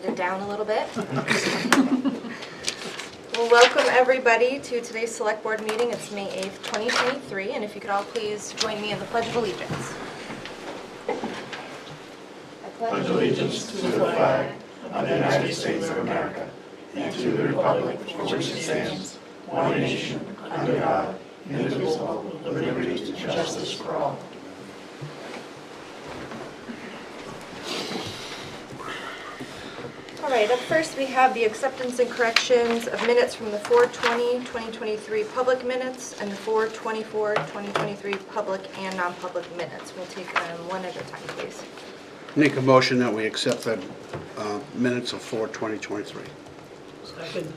turned it down a little bit. Well, welcome everybody to today's Select Board meeting. It's May 8th, 2023, and if you could all please join me in the Pledge of Allegiance. I pledge allegiance to the flag of the United States of America and to the republic for which it stands, one nation, under God, indivisible, with liberty and justice for all. All right, up first we have the acceptance and corrections of minutes from the 4/20/2023 public minutes and the 4/24/2023 public and non-public minutes. We'll take them one at a time, please. Make a motion that we accept the minutes of 4/2023. Second.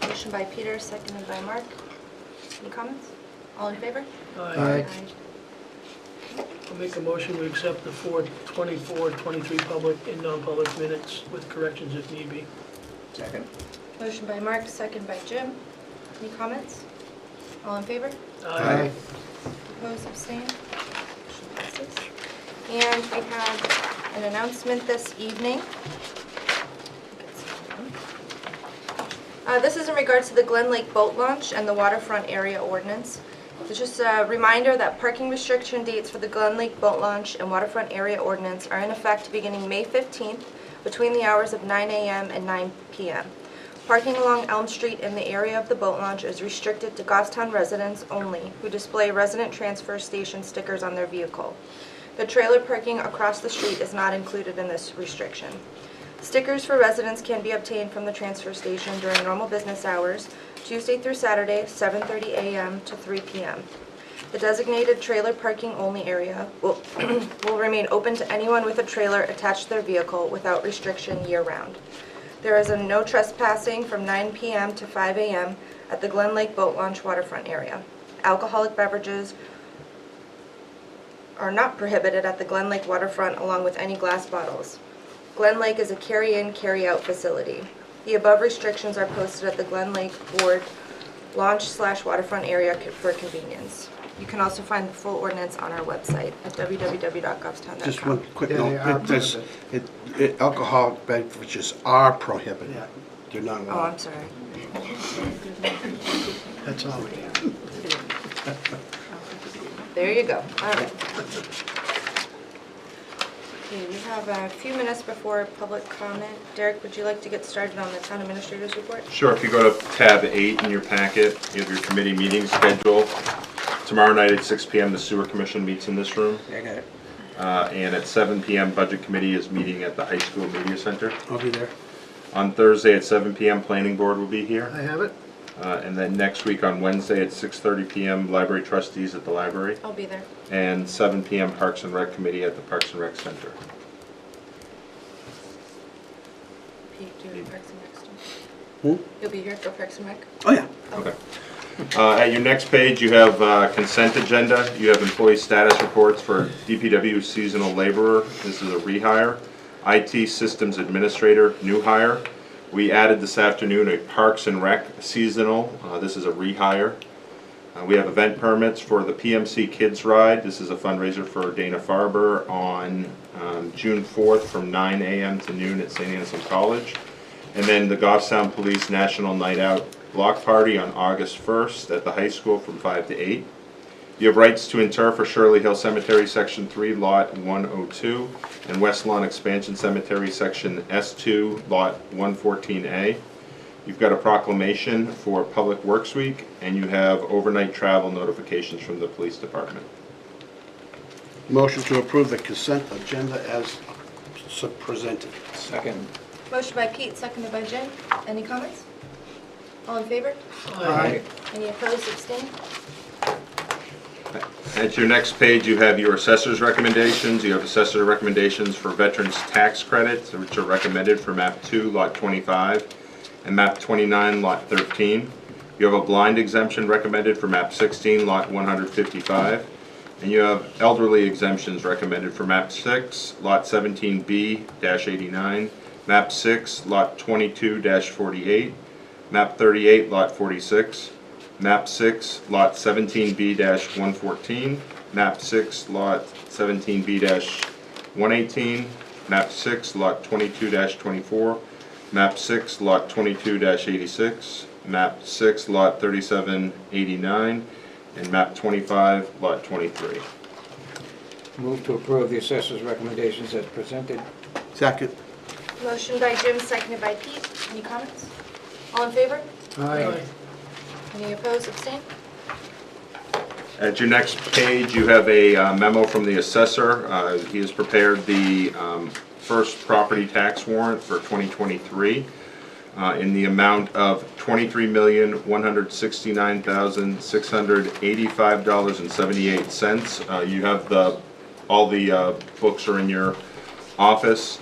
Motion by Peter, seconded by Mark. Any comments? All in favor? Aye. I'll make a motion to accept the 4/24/23 public and non-public minutes with corrections if need be. Second. Motion by Mark, second by Jim. Any comments? All in favor? Aye. Opposed, abstained? Motion passes. And we have an announcement this evening. This is in regards to the Glen Lake boat launch and the waterfront area ordinance. It's just a reminder that parking restriction dates for the Glen Lake boat launch and waterfront area ordinance are in effect beginning May 15th between the hours of 9 a.m. and 9 p.m. Parking along Elm Street in the area of the boat launch is restricted to Goffstown residents only who display resident transfer station stickers on their vehicle. The trailer parking across the street is not included in this restriction. Stickers for residents can be obtained from the transfer station during normal business hours, Tuesday through Saturday, 7:30 a.m. to 3 p.m. The designated trailer parking only area will remain open to anyone with a trailer attached to their vehicle without restriction year-round. There is a no trespassing from 9 p.m. to 5 a.m. at the Glen Lake Boat Launch waterfront area. Alcoholic beverages are not prohibited at the Glen Lake waterfront along with any glass bottles. Glen Lake is a carry-in, carry-out facility. The above restrictions are posted at the Glen Lake Board launch/waterfront area for convenience. You can also find the full ordinance on our website at www.goffstown.com. Just one quick Yeah, they are note. Alcoholic beverages are prohibited. Yeah. They're not Oh, allowed. I'm sorry. That's all we have. There you go. All right. Okay, we have a few minutes before public comment. Derek, would you like to get started on the town administrator's report? Sure, if you go to tab 8 in your packet, you have your committee meeting schedule. Tomorrow night at 6 p.m. the sewer commission meets in this room. I got it. And at 7 p.m. budget committee is meeting at the high school media center. I'll be there. On Thursday at 7 p.m. planning board will be here. I have it. And then next week on Wednesday at 6:30 p.m. library trustees at the library. I'll be there. And 7 p.m. Parks and Rec committee at the Parks and Rec Center. Pete, do you have Parks and Rec stuff? Hmm? You'll be here for Parks and Rec? Oh, yeah. Okay. At your next page, you have consent agenda. You have employee status reports for DPW seasonal laborer. This is a rehire. IT systems administrator, new hire. We added this afternoon a Parks and Rec seasonal. This is a rehire. We have event permits for the PMC Kids Ride. This is a fundraiser for Dana-Farber on June 4th from 9 a.m. to noon at St. Anselm College. And then the Goffstown Police National Night Out Block Party on August 1st at the high school from 5 to 8. You have rights to inter for Shirley Hill Cemetery, Section 3, Lot 102, and West Lawn Expansion Cemetery, Section S2, Lot 114A. You've got a proclamation for Public Works Week, and you have overnight travel notifications from the police department. Motion to approve the consent agenda as presented. Second. Motion by Pete, seconded by Jim. Any comments? All in favor? Aye. Any opposed, abstained? At your next page, you have your assessor's recommendations. You have assessor recommendations for veterans tax credits, which are recommended for map 2, lot 25, and map 29, lot 13. You have a blind exemption recommended for map 16, lot 155. And you have elderly exemptions recommended for map 6, lot 17B-89, map 6, lot 22-48, map 38, lot 46, map 6, lot 17B-114, map 6, lot 17B-118, map 6, lot 22-24, Map 6, Lot 22-86, Map 6, Lot 3789, and Map 25, Lot 23. Move to approve the assessor's recommendations as presented. Second. Motion by Jim, seconded by Pete. Any comments? All in favor? Aye. Any opposed, abstained? At your next page, you have a memo from the assessor. He has prepared the first property tax warrant for 2023 in the amount of $23,169,685.78. You have all the books are in your office.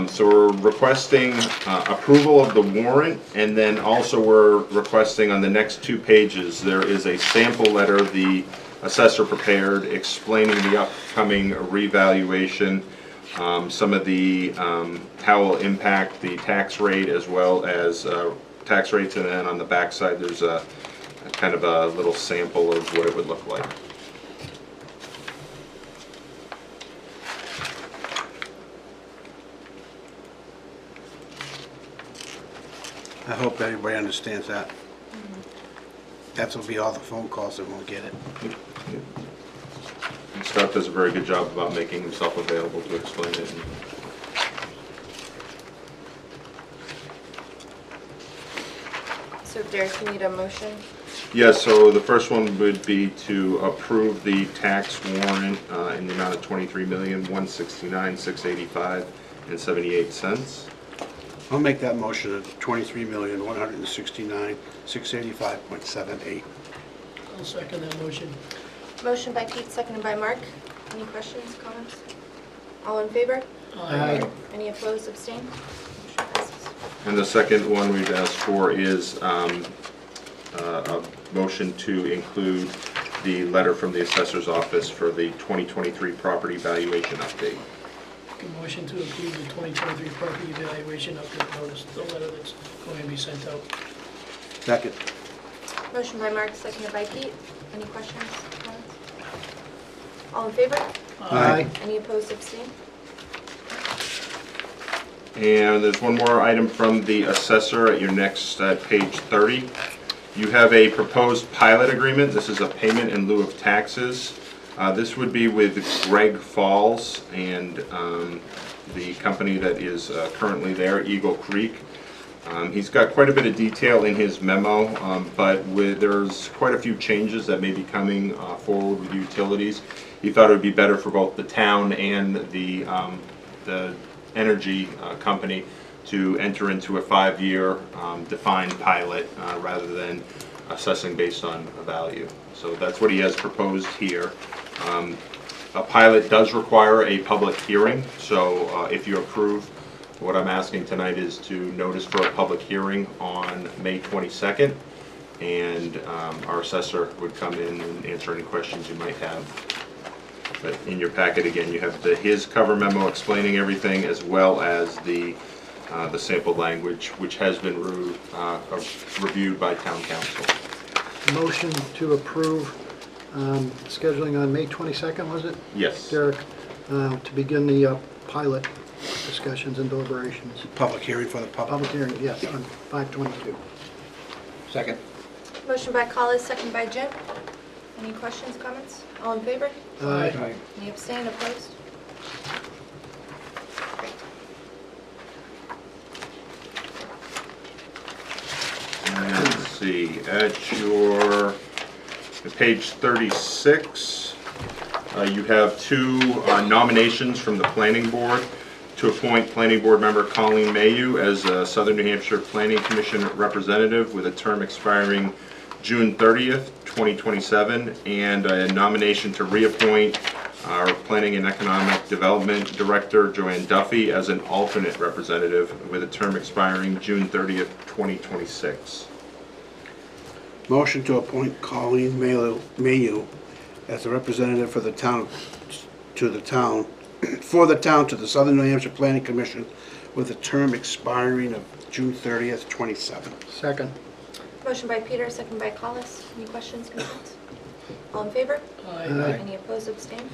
So we're requesting approval of the warrant, and then also we're requesting on the next 2 pages, there is a sample letter the assessor prepared explaining the upcoming revaluation, some of the, how it will impact the tax rate as well as tax rates, and then on the back side there's a kind of a little sample of what it would look like. I hope everybody understands that. That will be all the phone calls that won't get it. And Scott does a very good job about making himself available to explain it. So Derek, you need a motion? Yes, so the first one would be to approve the tax warrant in the amount of $23,169,685.78. I'll make that motion of $23,169,685.78. I'll second that motion. Motion by Pete, seconded by Mark. Any questions, comments? All in favor? Aye. Any opposed, abstained? Motion passes. And the second one we'd ask for is a motion to include the letter from the assessor's office for the 2023 property valuation update. A motion to approve the 2023 property evaluation update notice, the letter that's going to be sent out. Second. Motion by Mark, seconded by Pete. Any questions, comments? All in favor? Aye. Any opposed, abstained? And there's one more item from the assessor at your next page 30. You have a proposed pilot agreement. This is a payment in lieu of taxes. This would be with Greg Falls and the company that is currently there, Eagle Creek. He's got quite a bit of detail in his memo, but there's quite a few changes that may be coming forward with utilities. He thought it would be better for both the town and the energy company to enter into a 5-year defined pilot rather than assessing based on a value. So that's what he has proposed here. A pilot does require a public hearing, so if you approve, what I'm asking tonight is to notice for a public hearing on May 22nd, and our assessor would come in and answer any questions you might have. But in your packet, again, you have his cover memo explaining everything, as well as the sample language, which has been reviewed by town council. Motion to approve scheduling on May 22nd, was it, Yes. Derek, to begin the pilot discussions and deliberations. Public hearing for the public. Public hearing, yes, on 5/22. Second. Motion by Collis, seconded by Jim. Any questions, comments? All in favor? Aye. Any abstained, opposed? Great. And let's see, at your page 36, you have 2 nominations from the planning board to appoint planning board member Colleen Mayu as a Southern New Hampshire Planning Commission representative with a term expiring June 30th, 2027, and a nomination to reappoint our Planning and Economic Development Director Joanne Duffy as an alternate representative with a term expiring June 30th, 2026. Motion to appoint Colleen Mayu as a representative for the town, to the Southern New Hampshire Planning Commission with a term expiring of June 30th, 27. Second. Motion by Peter, seconded by Collis. Any questions, comments? All in favor? Aye. Any opposed, abstained?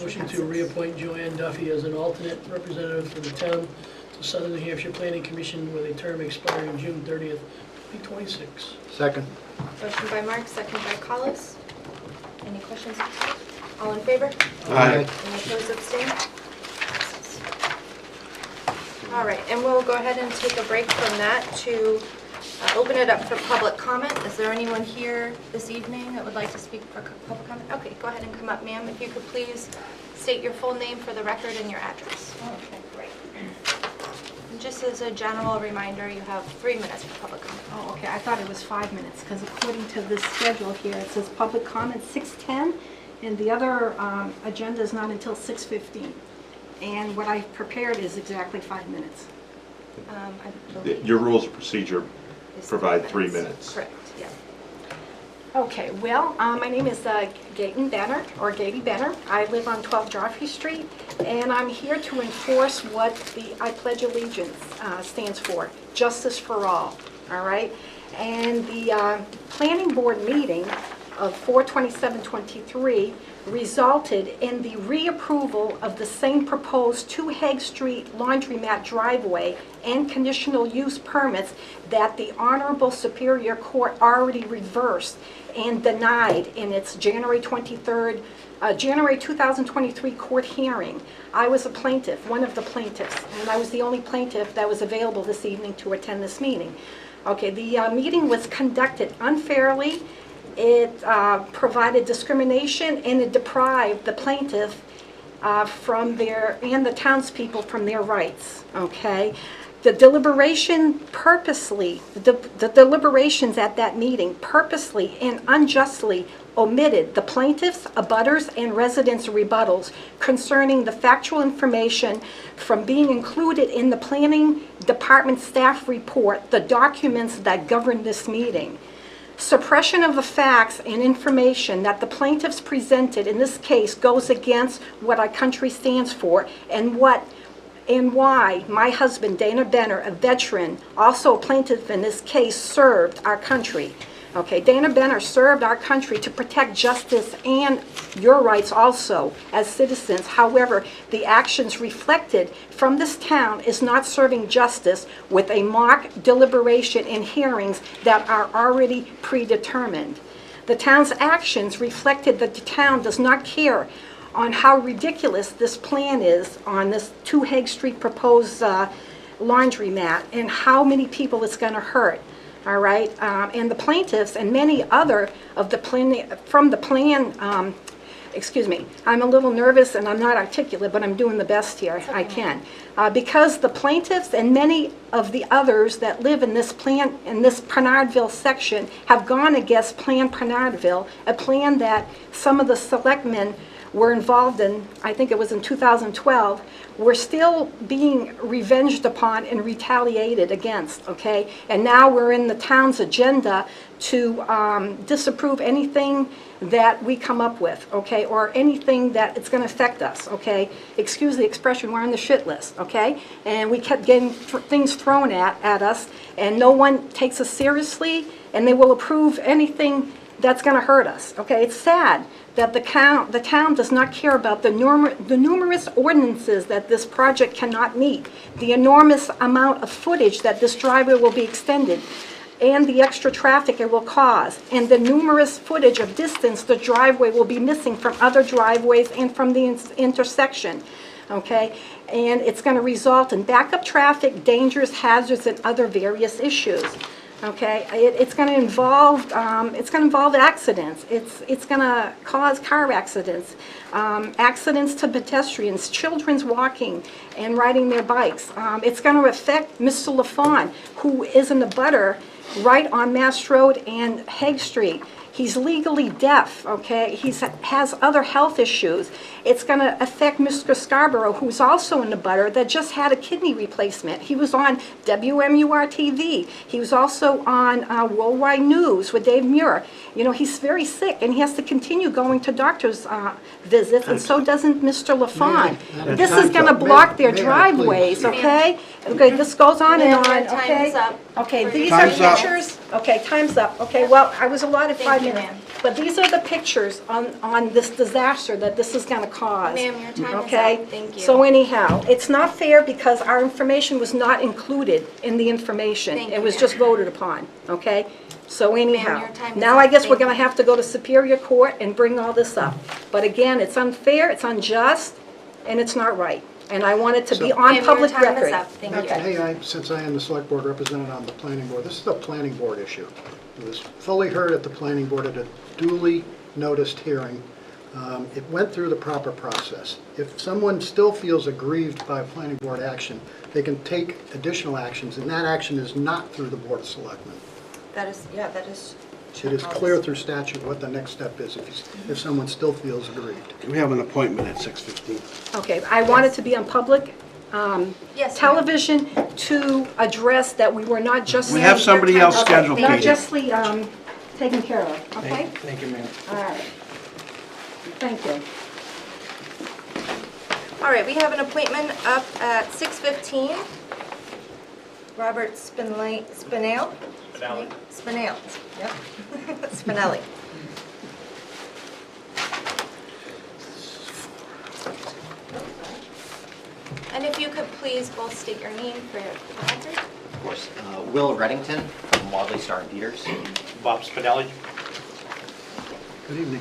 Motion to passes. reappoint Joanne Duffy as an alternate representative for the town to Southern New Hampshire Planning Commission with a term expiring June 30th, 2026. Second. Motion by Mark, second by Collis. Any questions? All in favor? Aye. Any opposed, abstained? Passes. All right, and we'll go ahead and take a break from that to open it up for public comment. Is there anyone here this evening that would like to speak for public comment? Okay, go ahead and come up, ma'am. If you could please state your full name for the record and your address. Okay, great. And just as a general reminder, you have 3 minutes for public comment. Oh, okay, I thought it was 5 minutes, because according to this schedule here, it says public comment 6:10, and the other agenda is not until 6:15. And what I prepared is exactly 5 minutes. I believe Your rules of procedure it's provide 3 minutes. Correct, yeah. Okay, well, my name is Gayton Benner, or Gady Benner. I live on 12 Joffrey Street, and I'm here to enforce what the I Pledge Allegiance stands for, justice for all right? And the planning board meeting of 4/27/23 resulted in the reapproval of the same proposed 2 Hague Street laundromat driveway and conditional use permits that the Honorable Superior Court already reversed and denied in its January 2023 court hearing. I was a plaintiff, one of the plaintiffs, and I was the only plaintiff that was available this evening to attend this meeting. Okay, the meeting was conducted unfairly. It provided discrimination, and it deprived the plaintiff from their, and the townspeople from their rights, okay? The deliberations at that meeting purposely and unjustly omitted the plaintiffs, abutters, and residents' rebuttals concerning the factual information from being included in the planning department staff report, the documents that govern this meeting. Suppression of the facts and information that the plaintiffs presented in this case goes against what our country stands for and why my husband, Dana Benner, a veteran, also a plaintiff in this case, served our country. Okay, Dana Benner served our country to protect justice and your rights also as citizens. However, the actions reflected from this town is not serving justice with a mock deliberation and hearings that are already predetermined. The town's actions reflected that the town does not care on how ridiculous this plan is on this 2 Hague Street proposed laundromat and how many people it's going to hurt. All right, and the plaintiffs and many other of the excuse me, I'm a little nervous and I'm not articulate, but I'm doing the best here I can. Because the plaintiffs and many of the others that live in this Bernardville section have gone against Plan Bernardville, a plan that some of the selectmen were involved in, I think it was in 2012, we're still being revenged upon and retaliated against, okay? And now we're in the town's agenda to disapprove anything that we come up with, okay? Or anything that it's gonna affect us, okay? Excuse the expression, we're on the shit list, okay? And we kept getting things thrown at us, and no one takes us seriously, and they will approve anything that's gonna hurt us, okay? It's sad that the town does not care about the numerous ordinances that this project cannot meet, the enormous amount of footage that this driveway will be extended, and the extra traffic it will cause, and the numerous footage of distance the driveway will be missing from other driveways and from the intersection, okay? And it's going to result in backup traffic, dangers, hazards, and other various issues. Okay, it's going to involve accidents. It's going to cause car accidents, accidents to pedestrians, children's walking and riding their bikes. It's going to affect Mr. LaFawn, who is in the butter right on Mass Road and Hague Street. He's legally deaf, okay? He has other health issues. It's going to affect Mr. Scarborough, who's also in the butter, that just had a kidney replacement. He was on WMUR-TV. He was also on Worldwide News with Dave Muir. You know, he's very sick, and he has to continue going to doctor's visits, and so doesn't Mr. LaFawn. This is going to block their driveways, okay? Okay, this goes on and Ma'am, on, your time okay? is up. Okay, For these your are Time's up. pictures, okay, time's up. Okay, well, I was allotted Thank 5 you, minutes. ma'am. But these are the pictures on this disaster that this is gonna cause. Ma'am, your time is Okay? up. Thank you. So anyhow, it's not fair because our information was not included in the information. Thank It you, was ma'am. just voted upon, okay? So anyhow, your time is now I up. guess we're Thank gonna you. have to go to Superior Court and bring all this up. But again, it's unfair, it's unjust, and it's not right. And I want it to be So- on Ma'am, public your time is record. up. Thank you. Hey, since I am the select board representative on the planning board, this is a planning board issue. It was fully heard at the planning board at a duly noticed hearing. It went through the proper process. If someone still feels aggrieved by planning board action, they can take additional actions, and that action is not through the Board of Selectmen. That is, yeah, that is. It is clear through statute what the next step is if someone still feels aggrieved. We have an appointment at 6:15. Okay, I want it to be on public Yes, ma'am. television to address that we were not just. We have somebody else Okay, scheduled, Not Katie. justly taken care of, okay? Thank you, ma'am. All right. Thank you. All right, we have an appointment up at 6:15. Robert Spinale. Spinale, yep. Spinelli. And if you could please both state your name for your record. Of course. Will Reddington from Wadley Star and Peters. Bob Spinelli. Good evening.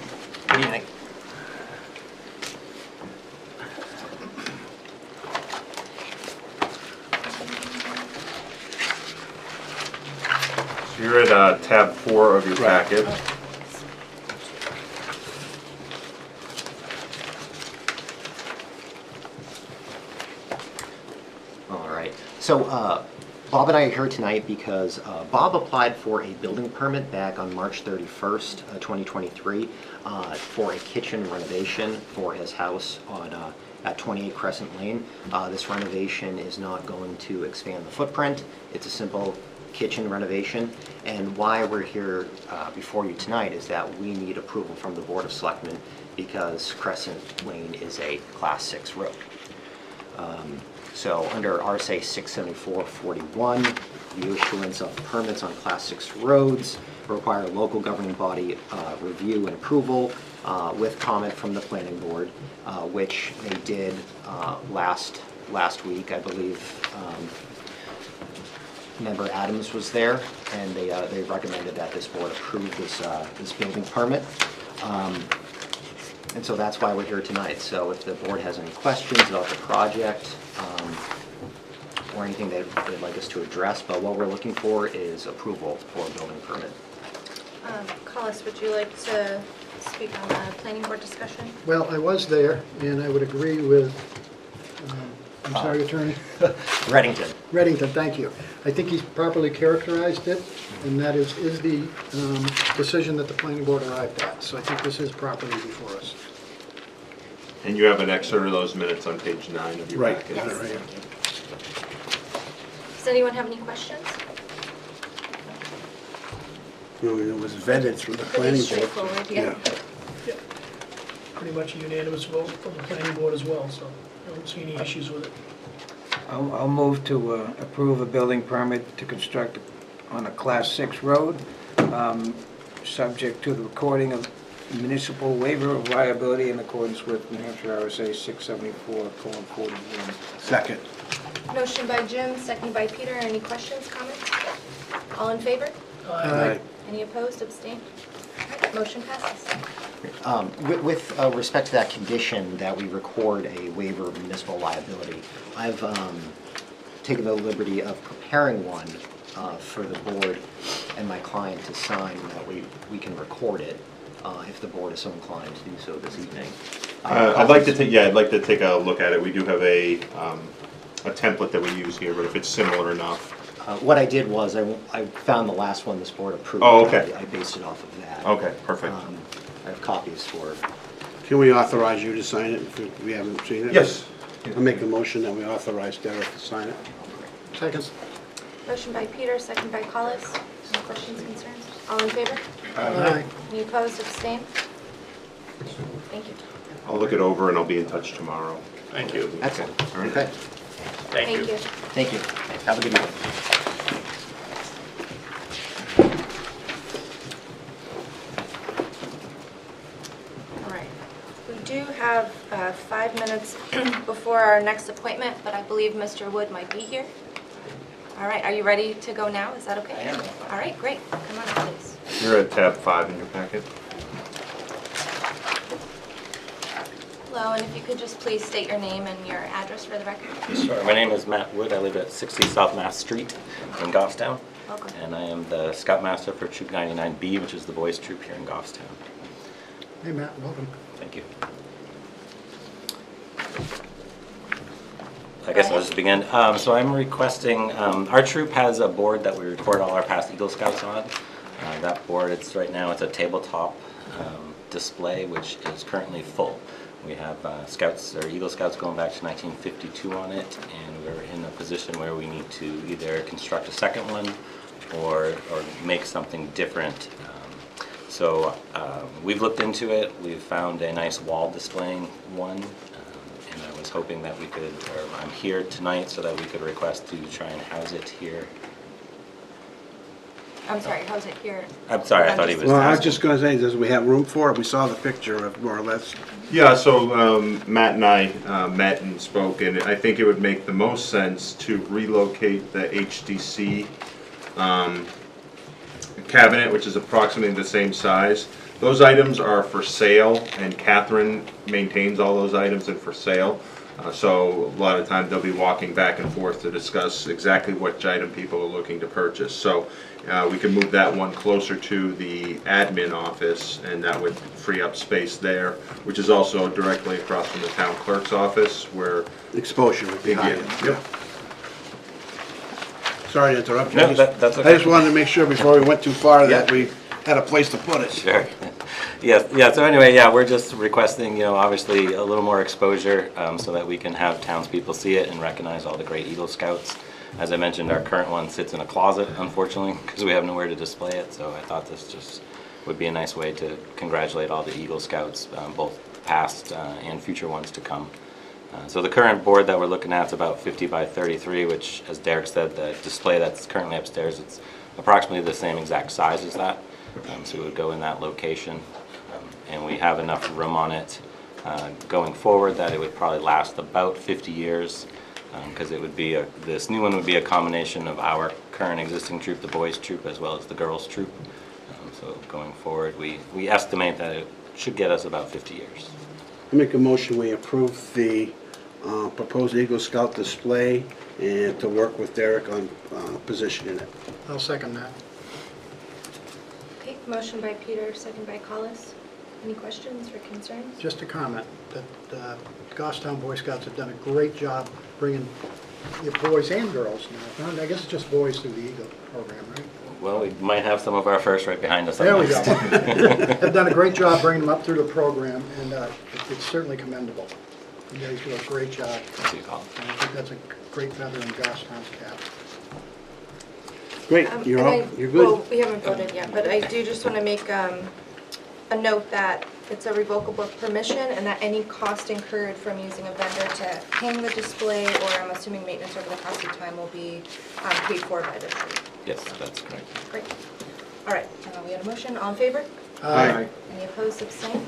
Good evening. So you're at tab 4 of your Right. packet. All right. So Bob and I are here tonight because Bob applied for a building permit back on March 31st, 2023, for a kitchen renovation for his house on at 28 Crescent Lane. This renovation is not going to expand the footprint. It's a simple kitchen renovation. And why we're here before you tonight is that we need approval from the Board of Selectmen because Crescent Lane is a Class 6 road. So under RSA 674-41, the issuance of permits on Class 6 roads require local governing body review and approval with comment from the planning board, which they did last week, I believe. Member Adams was there, and they recommended that this board approve this building permit. And so that's why we're here tonight. So if the board has any questions about the project, or anything they'd like us to address, but what we're looking for is approval for a building permit. Collis, would you like to speak on the planning board discussion? Well, I was there, and I would agree with, I'm sorry, Attorney? Reddington. Reddington, thank you. I think he's properly characterized it, and that is the decision that the planning board arrived at. So I think this is properly before us. And you have an excerpt of those minutes on page 9 of your Right. packet. Is that right? Does anyone have any questions? No, it was vetted through the Pretty planning board. straightforward, yeah. Yep. Pretty much a unanimous vote from the planning board as well, so I don't see any issues with it. I'll move to approve a building permit to construct on a Class 6 road, subject to the recording of municipal waiver of liability in accordance with New Hampshire RSA 674:41. Second. Motion by Jim, second by Peter. Any questions, comments? All in favor? Aye. Any opposed, abstained? All right, motion passes. With respect to that condition that we record a waiver of municipal liability, I've taken the liberty of preparing one for the board and my client to sign, that we can record it if the board is so inclined to do so this evening. I'd like to take a look at it. We do have a template that we use here, but if it's similar enough. What I did was I found the last one this board approved. Oh, okay. I based it off of that. Okay, perfect. I have copies for. Can we authorize you to sign it if we haven't seen it? Yes. I'll make a motion that we authorize Derek to sign it. Second. Motion by Peter, second by Collis. Any questions, concerns? All in favor? Aye. Any opposed, abstained? Thank you. I'll look it over and I'll be in touch tomorrow. Thank you. Excellent. All right. Okay. Thank you. Thank you. Have a good evening. have 5 minutes before our next appointment, but I believe Mr. Wood might be here. All right, are you ready to go now? Is that okay? I am. All right, great. Come on up, please. You're at tab 5 in your packet. Hello, and if you could just please state your name and your address for the record. Sure. My name is Matt Wood. I live at 60 South Mass Street in Goffstown. Welcome. And I am the Scoutmaster for Troop 99B, which is the boys' troop here in Goffstown. Hey, Matt, welcome. Thank you. I guess I'll just begin. So I'm requesting, our troop has a board that we record all our past Eagle Scouts on. That board, right now, it's a tabletop display, which is currently full. We have Scouts or Eagle Scouts going back to 1952 on it, and we're in a position where we need to either construct a second one or make something different. So we've looked into it. We've found a nice wall displaying one, and I was hoping that we could, or I'm here tonight so that we could request to try and house it here. I'm sorry, how's it here? I'm sorry, I thought he was Well, I was asking. just gonna say, does we have room for it? We saw the picture of more or less. Yeah, so Matt and I met and spoke, and I think it would make the most sense to relocate the HDC cabinet, which is approximately the same size. Those items are for sale, and Catherine maintains all those items and for sale. So a lot of times they'll be walking back and forth to discuss exactly which item people are looking to purchase. So we can move that one closer to the admin office, and that would free up space there, which is also directly across from the town clerk's office where Exposure would be higher. Yep. Sorry to interrupt you. No, I just- that's okay. I just wanted to make sure before we went too far that we had a place to put it. Sure. Yes, yeah, so anyway, yeah, we're just requesting, obviously a little more exposure so that we can have townspeople see it and recognize all the great Eagle Scouts. As I mentioned, our current one sits in a closet, unfortunately, because we have nowhere to display it, so I thought this just would be a nice way to congratulate all the Eagle Scouts, both past and future ones to come. So the current board that we're looking at is about 50 by 33, which, as Derek said, the display that's currently upstairs, it's approximately the same exact size as that. So it would go in that location. And we have enough room on it going forward that it would probably last about 50 years because it would be this new one would be a combination of our current existing troop, the boys troop, as well as the girls troop. So going forward, we estimate that it should get us about 50 years. I make a motion, we approve the proposed Eagle Scout display and to work with Derek on positioning it. I'll second that. Okay, motion by Peter, second by Collis. Any questions or concerns? Just a comment that Goffstown Boy Scouts have done a great job bringing boys and girls now. I guess it's just boys through the Eagle program, right? Well, we might have some of our first right behind us. There we go. Have done a great job bringing them up through the program, and it's certainly commendable. You guys do a great job. Thank you, Colin. And I think that's a great feather in Goffstown's cap. Great, you're And all, you're good. Well, we haven't voted yet, but I do just want to make a note that it's a revocable permission and that any cost incurred from using a vendor to hang the display, or I'm assuming maintenance over the course of time, will be paid for by the city. Yes, that's correct. Great. All right, we had a motion. All in favor? Aye. Any opposed, abstained?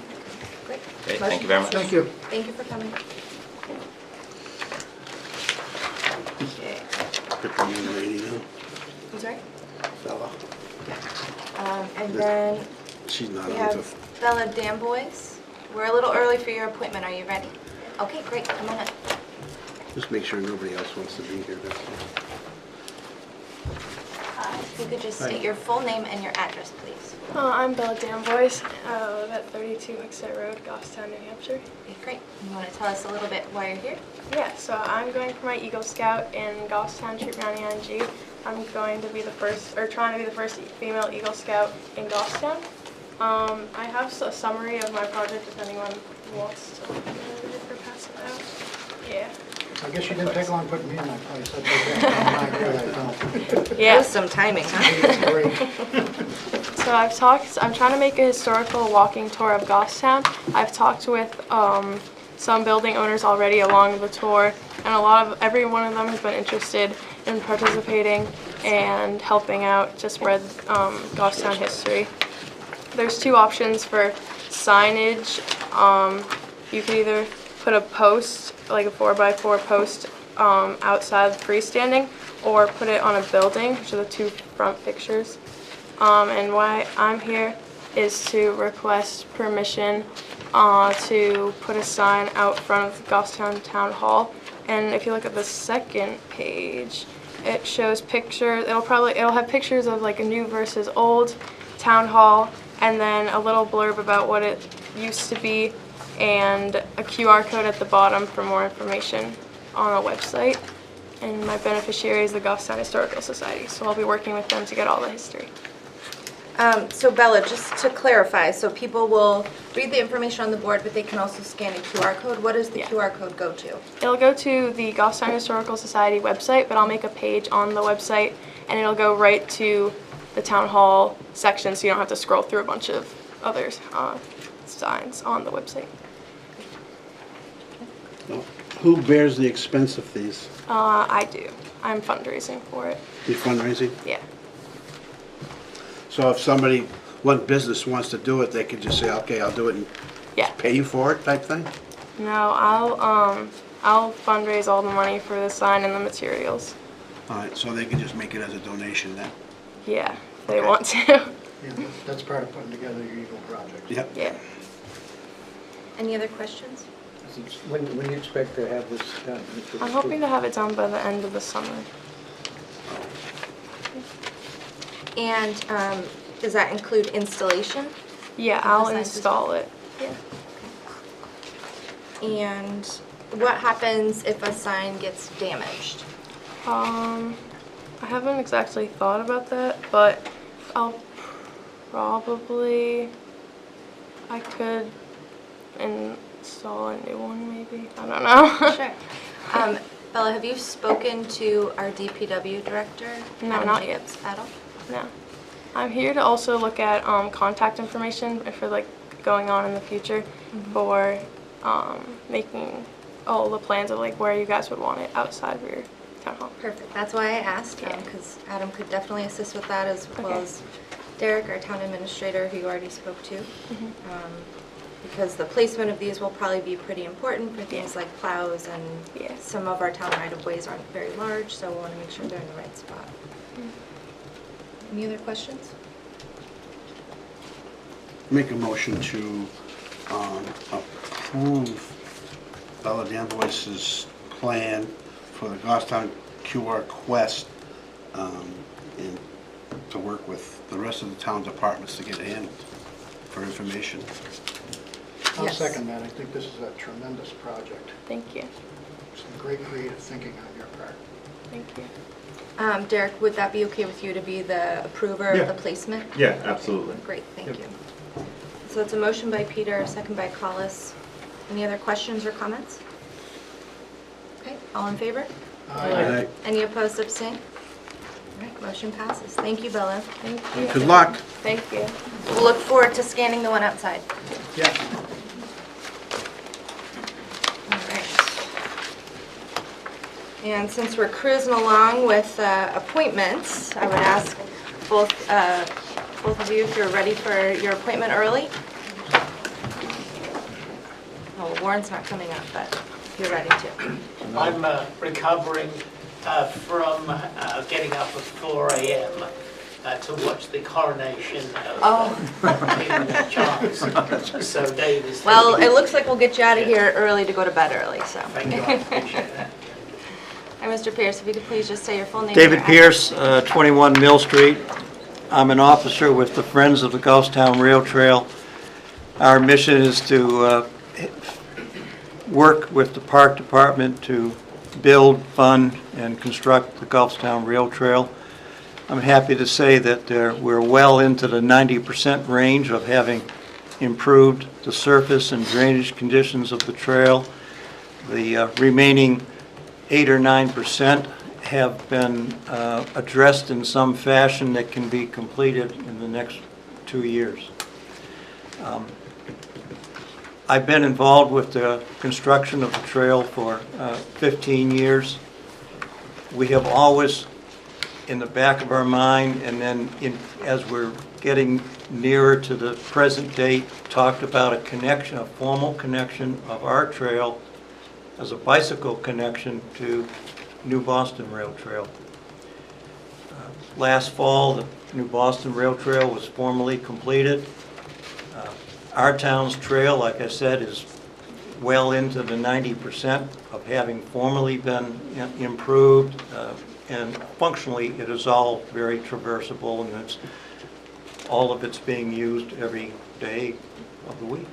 Great. Okay, thank you very much. Thank you. Thank you for coming. Okay. Good for you, lady, now, I'm sorry? fella. And then She's not we on have to. Bella Damboys. We're a little early for your appointment. Are you ready? Okay, great. Come on up. Just make sure nobody else wants to be here. That's all. If you could just state your full name and your address, please. I'm Bella Damboys. I live at 32 Hicksett Road, Goffstown, New Hampshire. Okay, great. You want to tell us a little bit why you're here? Yeah, so I'm going for my Eagle Scout in Goffstown Troop 99G. I'm going to be the first, or trying to be the first female Eagle Scout in Goffstown. I have a summary of my project if anyone wants to pass it out. Yeah. I guess you didn't take long putting me in my place. That's okay. I'm not good, I don't. That Yeah. was some timing, huh? It's great. So I'm trying to make a historical walking tour of Goffstown. I've talked with some building owners already along the tour, and every one of them has been interested in participating and helping out to spread Goffstown history. There's two options for signage. you could either put a post, like a 4x4 post, outside freestanding, or put it on a building, which are the two front pictures. And why I'm here is to request permission to put a sign out front of the Goffstown Town Hall. And if you look at the second page, it shows pictures. It'll have pictures of like a new versus old town hall, and then a little blurb about what it used to be, and a QR code at the bottom for more information on a website. And my beneficiary is the Goffstown Historical Society, so I'll be working with them to get all the history. So Bella, just to clarify, so people will read the information on the board, but they can also scan a QR code. What does the QR code go to? It'll go to the Goffstown Historical Society website, but I'll make a page on the website, and it'll go right to the town hall section, so you don't have to scroll through a bunch of other signs on the website. Who bears the expense of these? I do. I'm fundraising for it. The fundraising? Yeah. So if somebody, one business wants to do it, they could just say, okay, I'll do it and Yeah. pay you for it type thing? No, I'll fundraise all the money for the sign and the materials. All right, so they can just make it as a donation then? Yeah, if they Okay. want to. Yeah, that's part of putting together your Eagle project. Yep. Yeah. Any other questions? When do you expect to have this done? I'm hoping to have it done by the end of the summer. And does that include installation? Yeah, the I'll signs as install it. Yeah. And what happens if a sign gets damaged? I haven't exactly thought about that, but I'll probably, I could install a new one maybe. I don't know. Sure. Bella, have you spoken to our DPW director? No, Adam not yet. Jacobs, at all? No. I'm here to also look at contact information for like going on in the future for making all the plans of like where you guys would want it outside of your town hall. Perfect. That's why I asked, Yeah. because Adam could definitely assist with that, as well Okay. as Derek, our town administrator, who you already spoke to. Because the placement of these will probably be pretty important for things like plows, and Yeah. some of our town right-of-ways aren't very large, so we want to make sure they're in the right spot. Any other questions? Make a motion to approve Bella Danbois's plan for the Goffstown QR Quest, and to work with the rest of the town departments to get it handled for information. I'll Yes. second that. I think this is a tremendous project. Thank you. Some great creative thinking on your part. Thank you. Derek, would that be okay with you to be the approver Yeah. of the placement? Yeah, absolutely. Great, thank Yep. you. So it's a motion by Peter, a second by Collis. Any other questions or comments? Okay, all in favor? Aye. Any opposed, abstain? All right, motion passes. Thank you, Bella. Thank you. Good luck. Thank you. We'll look forward to scanning the one outside. Yeah. All right. And since we're cruising along with appointments, I would ask both of you if you're ready for your appointment early. Oh, Warren's not coming up, but you're ready to. I'm recovering from getting up at 4 a.m. To watch the coronation of King Charles. So Dave is Well, thinking- it looks like we'll get you out of here early to go to bed early, so. Thank you, I appreciate that. Hi, Mr. Pierce, if you could please just say your full name. and David your Pierce, 21 Mill Street. I'm an officer with the Friends of the Goffstown Rail Trail. Our mission is to work with the Park Department to build, fund, and construct the Goffstown Rail Trail. I'm happy to say that we're well into the 90% range of having improved the surface and drainage conditions of the trail. The remaining 8 or 9% have been addressed in some fashion that can be completed in the next 2 years. I've been involved with the construction of the trail for 15 years. We have always, in the back of our mind, and then as we're getting nearer to the present date, talked about a connection, a formal connection of our trail as a bicycle connection to New Boston Rail Trail. Last fall, the New Boston Rail Trail was formally completed. Our town's trail, like I said, is well into the 90% of having formally been improved, and functionally it is all very traversable, and all of it's being used every day of the week,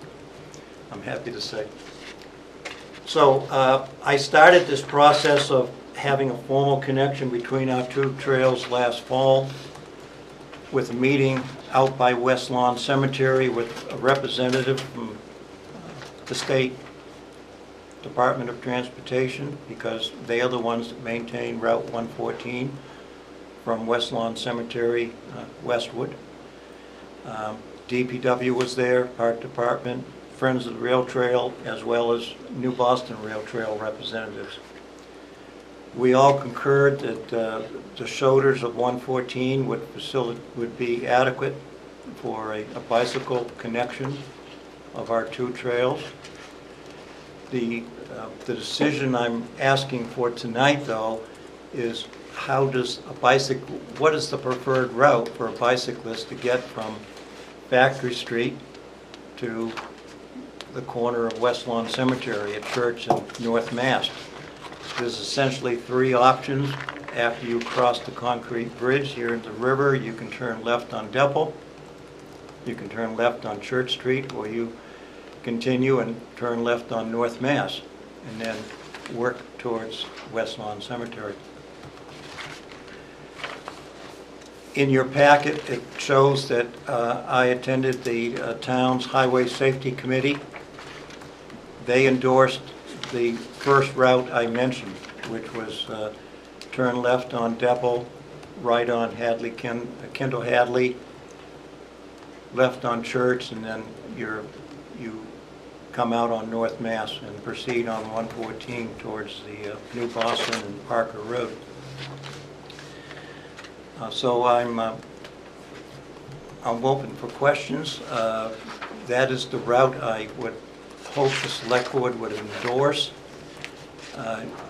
I'm happy to say. So I started this process of having a formal connection between our two trails last fall with a meeting out by West Lawn Cemetery with a representative from the state Department of Transportation, because they are the ones that maintain Route 114 from West Lawn Cemetery westward. DPW was there, Park Department, Friends of the Rail Trail, as well as New Boston Rail Trail representatives. We all concurred that the shoulders of 114 would be adequate for a bicycle connection of our two trails. The decision I'm asking for tonight, though, is how does what is the preferred route for a bicyclist to get from Factory Street to the corner of West Lawn Cemetery at Church and North Mass? There's essentially three options. After you cross the concrete bridge here in the river, you can turn left on Deppel, you can turn left on Church Street, or you continue and turn left on North Mass, and then work towards West Lawn Cemetery. In your packet, it shows that I attended the town's Highway Safety Committee. They endorsed the first route I mentioned, which was turn left on Deppel, right on Kendall Hadley, left on Church, and then you come out on North Mass and proceed on 114 towards the New Boston and Parker Road. So I'm open for questions. That is the route I would hope the Select Board would endorse.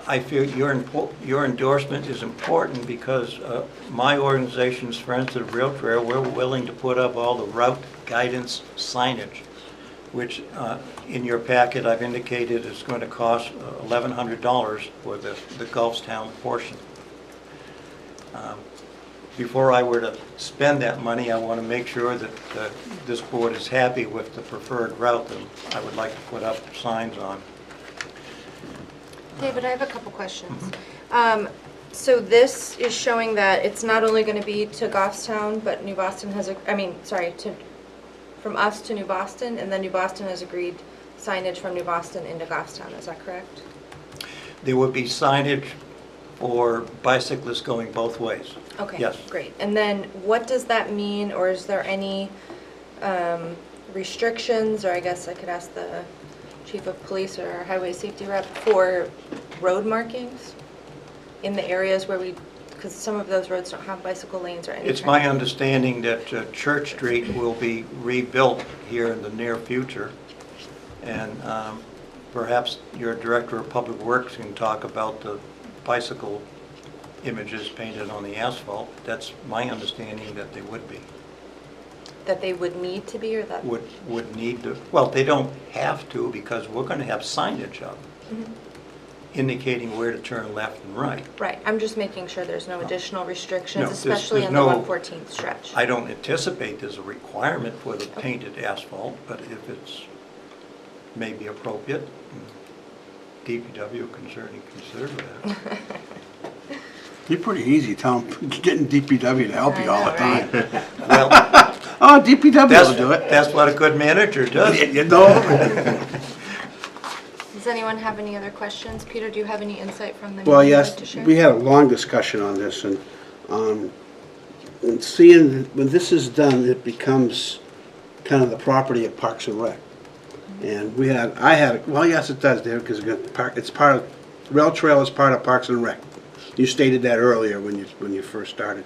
I feel your endorsement is important because my organization's Friends of the Rail Trail, we're willing to put up all the route guidance signage, which in your packet I've indicated is going to cost $1,100 for the Gulfstown portion. Before I were to spend that money, I want to make sure that this board is happy with the preferred route that I would like to put up signs on. David, I have a couple questions. So this is showing that it's not only going to be to Goffstown, but New Boston has, from us to New Boston, and then New Boston has agreed signage from New Boston into Goffstown, is that correct? There would be signage for bicyclists going both ways. Okay, yes. Great. And then what does that mean, or is there any restrictions, or I guess I could ask the Chief of Police or our Highway Safety Rep, for road markings in the areas where because some of those roads don't have bicycle lanes or anything? It's my understanding that Church Street will be rebuilt here in the near future, and perhaps your Director of Public Works can talk about the bicycle images painted on the asphalt. That's my understanding that they would be. That they would need to be, or that? Would need to, well, they don't have to, because we're going to have signage up indicating where to turn left and right. Right, I'm just making sure there's no additional restrictions, No, especially there's in the no- 114th stretch. I don't anticipate there's a requirement for the painted asphalt, but if it's maybe appropriate, DPW can certainly consider that. You're pretty easy, Tom, getting DPW to help you all the time. Well, Oh, DPW will do it. that's what a good manager does. You know? Does anyone have any other questions? Peter, do you have any insight from the Well, meeting you'd yes, like to share? we had a long discussion on this, and seeing, when this is done, it becomes kind of the property of Parks and Rec. And well, yes, it does, David, because it's part of, Rail Trail is part of Parks and Rec. You stated that earlier when you first started.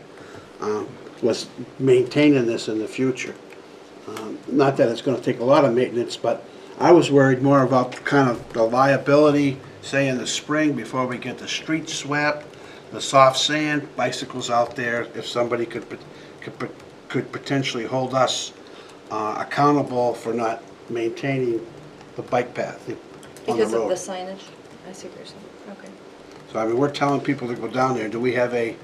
was maintaining this in the future. Not that it's gonna take a lot of maintenance, but I was worried more about kind of the liability, say in the spring, before we get the streets swept, the soft sand, bicycles out there, if somebody could potentially hold us accountable for not maintaining the bike path on the Because of road. the signage? I see what you're saying, okay. So, I mean, we're telling people to go down there. Do we have a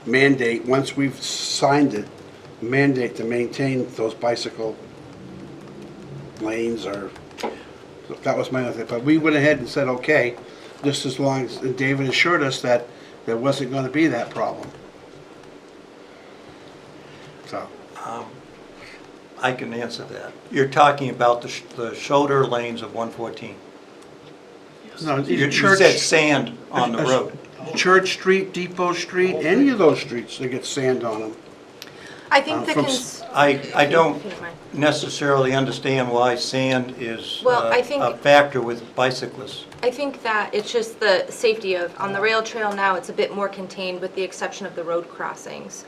mandate, once we've signed it, mandate to maintain those bicycle lanes, or, that was my other thing. But we went ahead and said, okay, just as long as, and David assured us that there wasn't gonna be that problem. So, I can answer that. You're talking about the shoulder lanes of 114. no, You Church, said sand on the road. Church Street, Depot Street, any of those streets, they get sand on them. I think the from I don't necessarily understand why sand is Well, I think- a factor with bicyclists. I think that it's just the safety of, on the rail trail now, it's a bit more contained with the exception of the road crossings.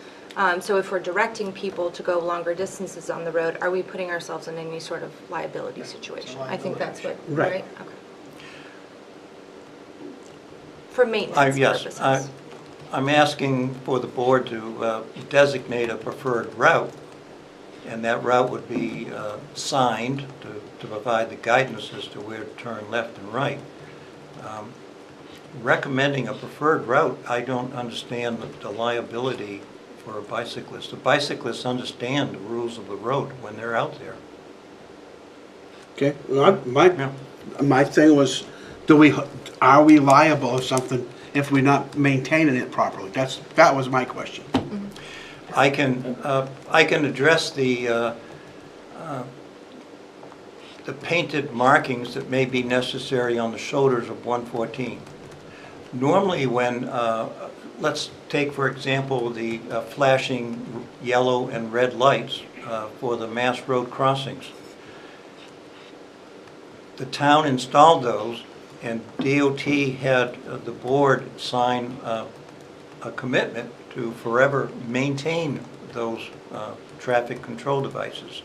So if we're directing people to go longer distances on the road, are we putting ourselves in any sort of liability situation? I think that's what, Right. right? Okay. For maintenance Yes, purposes. I'm asking for the board to designate a preferred route, and that route would be signed to provide the guidance as to where to turn left and right. Recommending a preferred route, I don't understand the liability for a bicyclist. The bicyclists understand the rules of the road when they're out there. Okay, well, my thing was, are we liable or something if we're not maintaining it properly? That was my question. I can address the painted markings that may be necessary on the shoulders of 114. Normally when, let's take for example the flashing yellow and red lights for the mass road crossings. The town installed those, and DOT had the board sign a commitment to forever maintain those traffic control devices.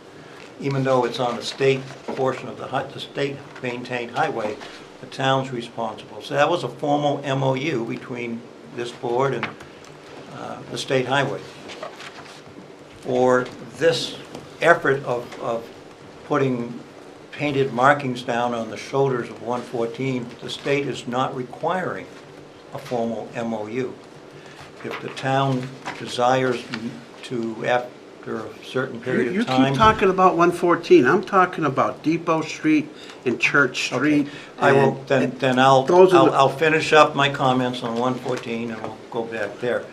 Even though it's on the state portion of the state maintained highway, the town's responsible. So that was a formal MOU between this board and the state highway. For this effort of putting painted markings down on the shoulders of 114, the state is not requiring a formal MOU. If the town desires to, after a certain period You of time... keep talking about 114, I'm talking about Depot Street and Church Street. I will, and- then I'll Those are the- I'll finish up my comments on 114 and we'll go back there.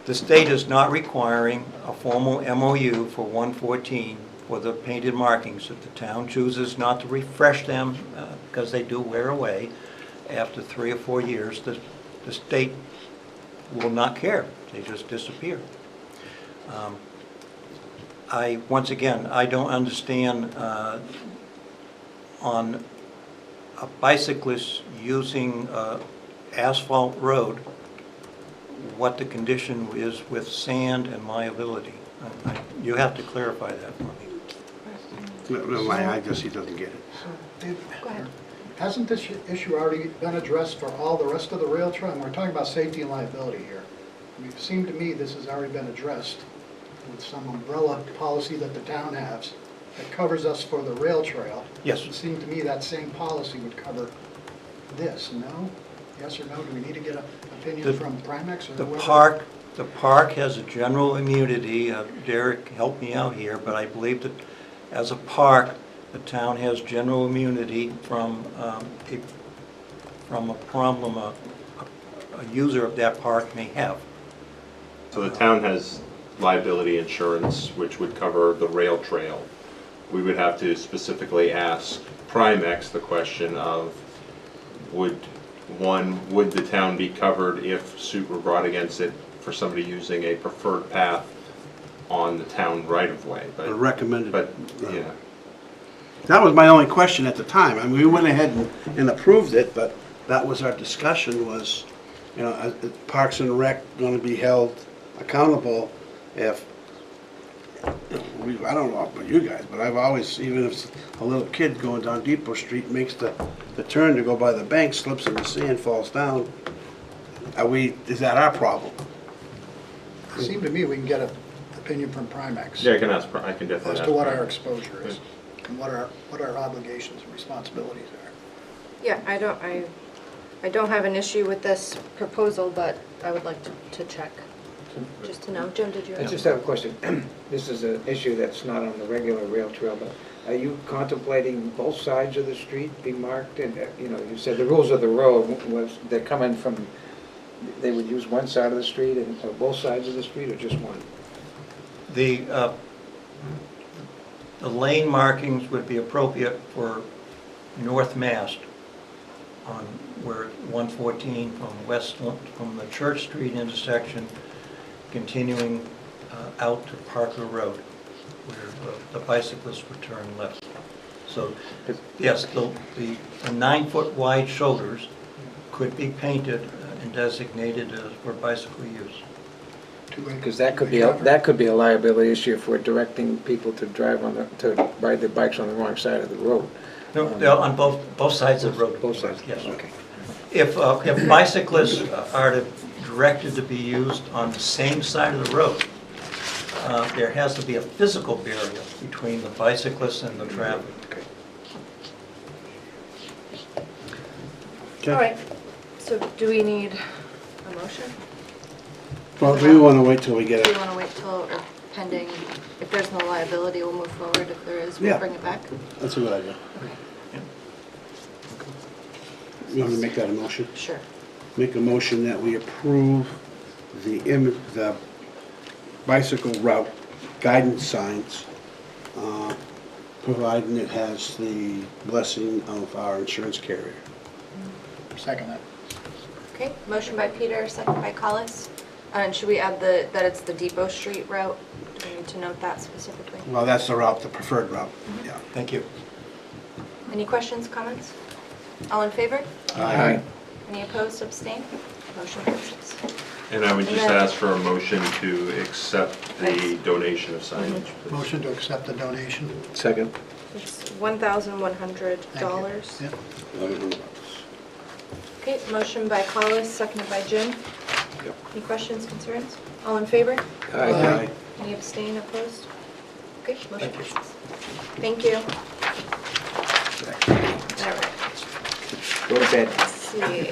The state is not requiring a formal MOU for 114 for the painted markings. If the town chooses not to refresh them, because they do wear away after 3 or 4 years, the state will not care. They just disappear. Once again, I don't understand on a bicyclist using asphalt road what the condition is with sand and liability. You have to clarify that for me. I guess he doesn't get it. Go ahead. Hasn't this issue already been addressed for all the rest of the rail trail? And we're talking about safety and liability here. I mean, it seemed to me this has already been addressed with some umbrella policy that the town has that covers us for the rail trail. Yes. It seemed to me that same policy would cover this, no? Yes or no? Do we need to get an opinion from Primex or whoever? The park has a general immunity. Derek helped me out here, but I believe that as a park, the town has general immunity from a problem a user of that park may have. So the town has liability insurance, which would cover the rail trail. We would have to specifically ask Primex the question of, would the town be covered if suit were brought against it for somebody using a preferred path on the town right-of-way? The recommended. But, yeah. That was my only question at the time. I mean, we went ahead and approved it, but that was our discussion was, you know, Parks and Rec going to be held accountable if, I don't know about you guys, but I've always, even if it's a little kid going down Depot Street, makes the turn to go by the bank, slips in the sand, falls down, is that our problem? It seemed to me we can get an opinion from Primex Yeah, I can definitely as ask. to what Brian. our exposure is and what our obligations and responsibilities are. Yeah, I don't have an issue with this proposal, but I would like to check, just to know. Jim, did you I have? just have a question. This is an issue that's not on the regular rail trail, but are you contemplating both sides of the street be marked? And, you said the rules of the road was, they're coming from, they would use one side of the street and both sides of the street, or just one? The lane markings would be appropriate for North Mast on where 114 from the Church Street intersection, continuing out to Parker Road, where the bicyclists would turn left. So, yes, the 9-foot wide shoulders could be painted and designated for bicycle use. Because that could be a liability issue if we're directing people to to ride their bikes on the wrong side of the road. No, they're on both sides of the road. Both sides? Yes. Okay. If bicyclists are directed to be used on the same side of the road, there has to be a physical barrier between the bicyclists and the traffic. All right, so do we need a motion? Well, do we want to wait till we get Do you it? want to wait till, or pending, if there's no liability, we'll move forward. If there is, we'll Yeah. bring it back? That's a good idea. You want me to make that a motion? Sure. Make a motion that we approve the bicycle route guidance signs, providing it has the blessing of our insurance carrier. Second that. Okay, motion by Peter, second by Collis. And should we add that it's the Depot Street route? Do we need to note that specifically? Well, that's the route, the preferred route, yeah. Thank you. Any questions, comments? All in favor? Aye. Any opposed, abstain? Motion passes. And I would just And then- ask for a motion to accept the donation of signage. please. Motion to accept the donation. Second. It's $1,100. Yeah. Okay, motion by Collis, seconded by Jim. Any questions, concerns? All in favor? Aye. Any abstain, opposed? Okay, motion passes. Thank you. All right, Go to bed. let's see.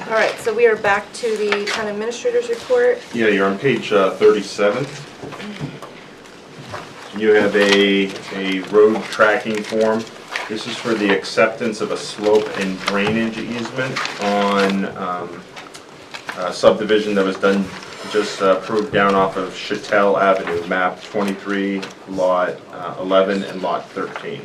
All right, so we are back to the town administrator's report. Yeah, you're on page 37. You have a road tracking form. This is for the acceptance of a slope and drainage easement on a subdivision that was done, just approved down off of Chattel Avenue, map 23, lot 11, and lot 13.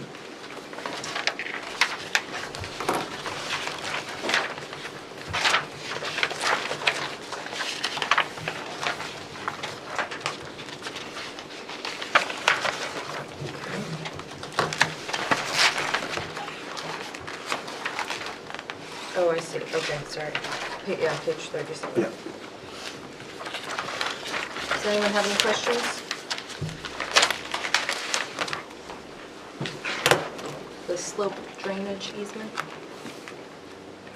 Oh, I see, okay, sorry. Yeah, page 37. Yeah. Does anyone have any questions? The slope drainage easement?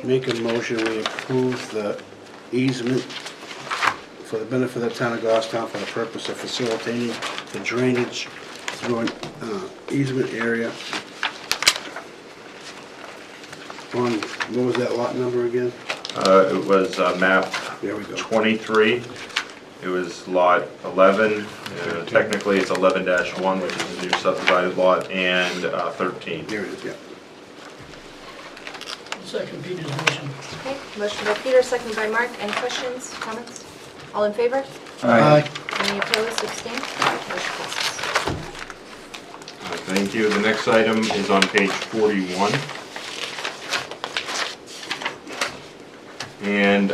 Make a motion, we approve the easement for the benefit of the town of Goffstown for the purpose of facilitating the drainage through an easement area on, what was that lot number again? It was map There we go. 23. It was lot 11. Technically, it's 11-1, which is a new subdivided lot, and 13. There it is, yeah. Second Peter's motion. Okay, motion by Peter, second by Mark. Any questions, comments? All in favor? Aye. Any opposed, abstain? Motion passes. Thank you. The next item is on page 41. And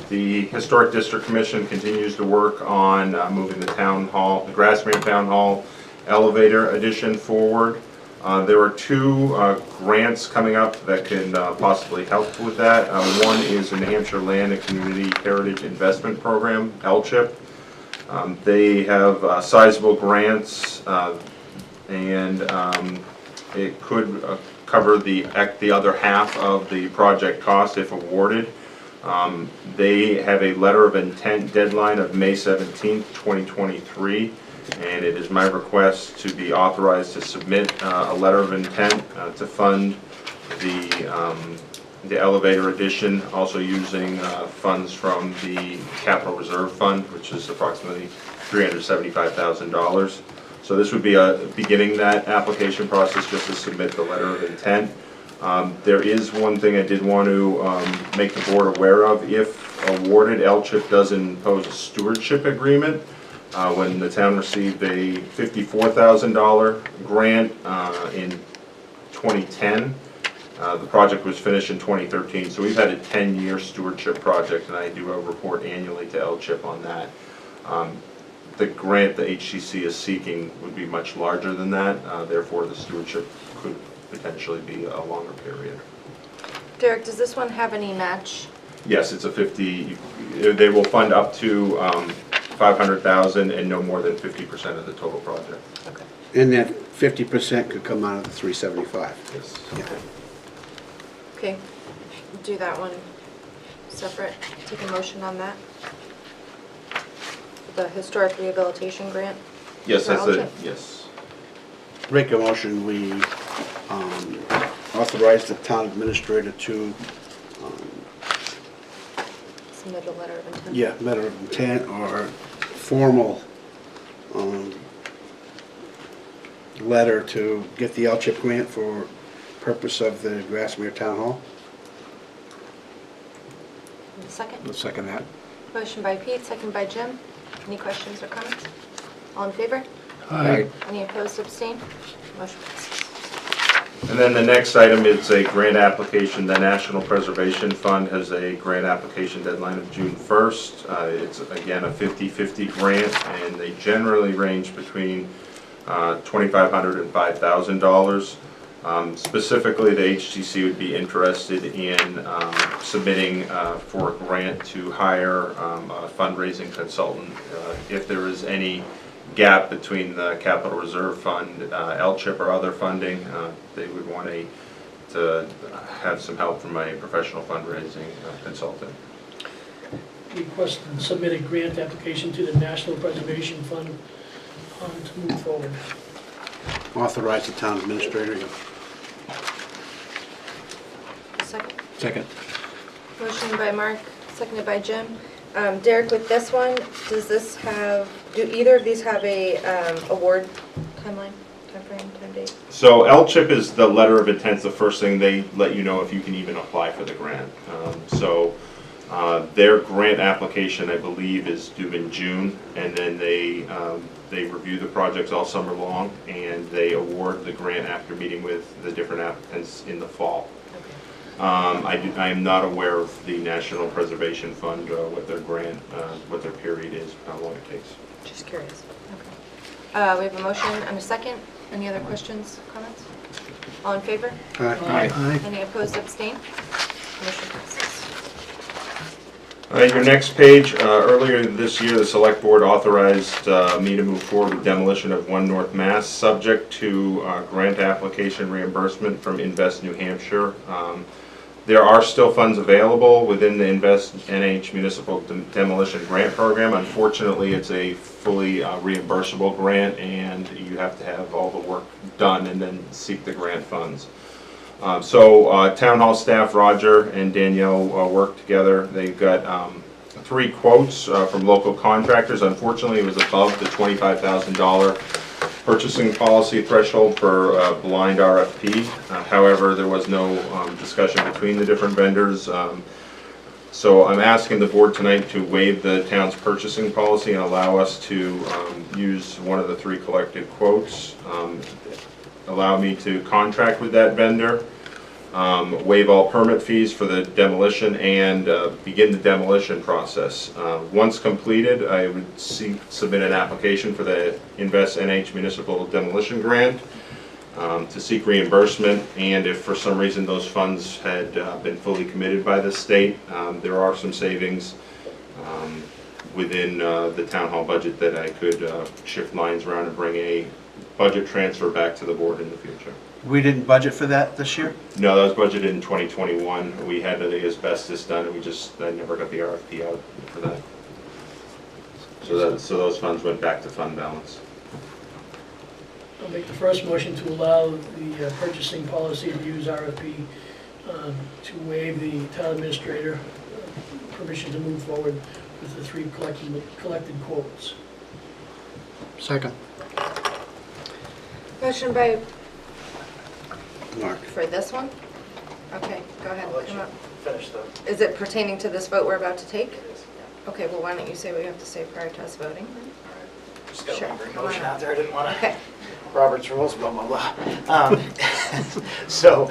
the Historic District Commission continues to work on moving the town hall, the Grassmere Town Hall elevator addition forward. There are two grants coming up that can possibly help with that. One is the New Hampshire Land and Community Heritage Investment Program, LCHIP. They have sizable grants, and it could cover the other half of the project cost if awarded. They have a letter of intent deadline of May 17th, 2023, and it is my request to be authorized to submit a letter of intent to fund the elevator addition, also using funds from the Capital Reserve Fund, which is approximately $375,000. So this would be beginning that application process, just to submit the letter of intent. There is one thing I did want to make the board aware of. If awarded, LCHIP does impose a stewardship agreement. When the town received a $54,000 grant in 2010, the project was finished in 2013, so we've had a 10-year stewardship project, and I do a report annually to LCHIP on that. The grant the HCC is seeking would be much larger than that, therefore the stewardship could potentially be a longer period. Derek, does this one have any match? Yes, it's a 50, they will fund up to $500,000 and no more than 50% of the total project. Okay. And that 50% could come out of the 375. Yes. Yeah. Okay, do that one separate. Take a motion on that. The historic rehabilitation grant. Yes, for that's it, LCHIP. yes. Make a motion, we authorize the town administrator to, Submit a letter of intent. yeah, letter of intent or formal letter to get the LCHIP grant for purpose of the Grassmere Town Hall. Second. I'll second that. Motion by Pete, second by Jim. Any questions or comments? All in favor? Aye. Any opposed, abstain? Motion passes. And then the next item is a grant application. The National Preservation Fund has a grant application deadline of June 1st. It's again a 50-50 grant, and they generally range between $2,500 and $5,000. Specifically, the HCC would be interested in submitting for a grant to hire a fundraising consultant. If there is any gap between the Capital Reserve Fund, LCHIP, or other funding, they would want to have some help from a professional fundraising consultant. Request and submit a grant application to the National Preservation Fund to move forward. Authorize the town administrator. Second. Second. Motion by Mark, seconded by Jim. Derek, with this one, does this have, do either of these have a award timeline, timeframe, time date? So LCHIP is the letter of intent, the first thing they let you know if you can even apply for the grant. Their grant application, I believe, is due in June, and then they review the projects all summer long, and they award the grant after meeting with the different applicants in the fall. I am not aware of the National Preservation Fund, what their grant, what their period is, how long it takes. Just curious. Okay. We have a motion and a second. Any other questions, comments? All in favor? Aye. Any opposed, abstain? Motion passes. All right, your next page, earlier this year, the Select Board authorized me to move forward with demolition of 1 North Mass, subject to grant application reimbursement from Invest New Hampshire. There are still funds available within the Invest NH Municipal Demolition Grant Program. Unfortunately, it's a fully reimbursable grant, and you have to have all the work done and then seek the grant funds. Town Hall staff, Roger and Danielle, worked together. They've got 3 quotes from local contractors. Unfortunately, it was above the $25,000 purchasing policy threshold for blind RFP. However, there was no discussion between the different vendors. So I'm asking the board tonight to waive the town's purchasing policy and allow us to use one of the 3 collected quotes. Allow me to contract with that vendor, waive all permit fees for the demolition, and begin the demolition process. Once completed, I would submit an application for the Invest NH Municipal Demolition Grant to seek reimbursement, and if for some reason those funds had been fully committed by the state, there are some savings within the town hall budget that I could shift lines around and bring a budget transfer back to the board in the future. We didn't budget for that this year? No, that was budgeted in 2021. We had the asbestos done, and I never got the RFP out for that. So those funds went back to fund balance. I'll make the first motion to allow the purchasing policy to use RFP to waive the town administrator permission to move forward with the 3 collected quotes. Second. Motion by, Mark. for this one? Okay, go ahead, I'll let come you up. finish the. Is it pertaining to this vote we're about to take? Okay, well, why don't you say what you have to say prior to us voting? Just got Sure, a lingering come on motion up. out there, I didn't want to. Okay. Robert's rules, blah, blah, blah. So,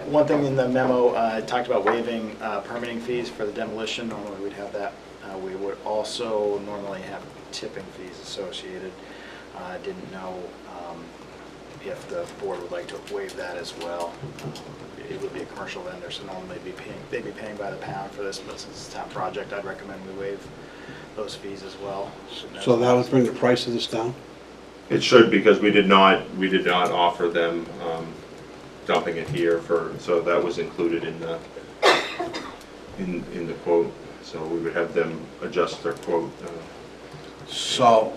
one thing in the memo, it talked about waiving permitting fees for the demolition. Normally, we'd have that. We would also normally have tipping fees associated. Didn't know if the board would like to waive that as well. It would be a commercial vendor, so normally they'd be paying by the pound for this, but since it's a town project, I'd recommend we waive those fees as well. So that would bring the price of this down? It should, because we did not offer them dumping it here so that was included in the quote. So we would have them adjust their quote. So,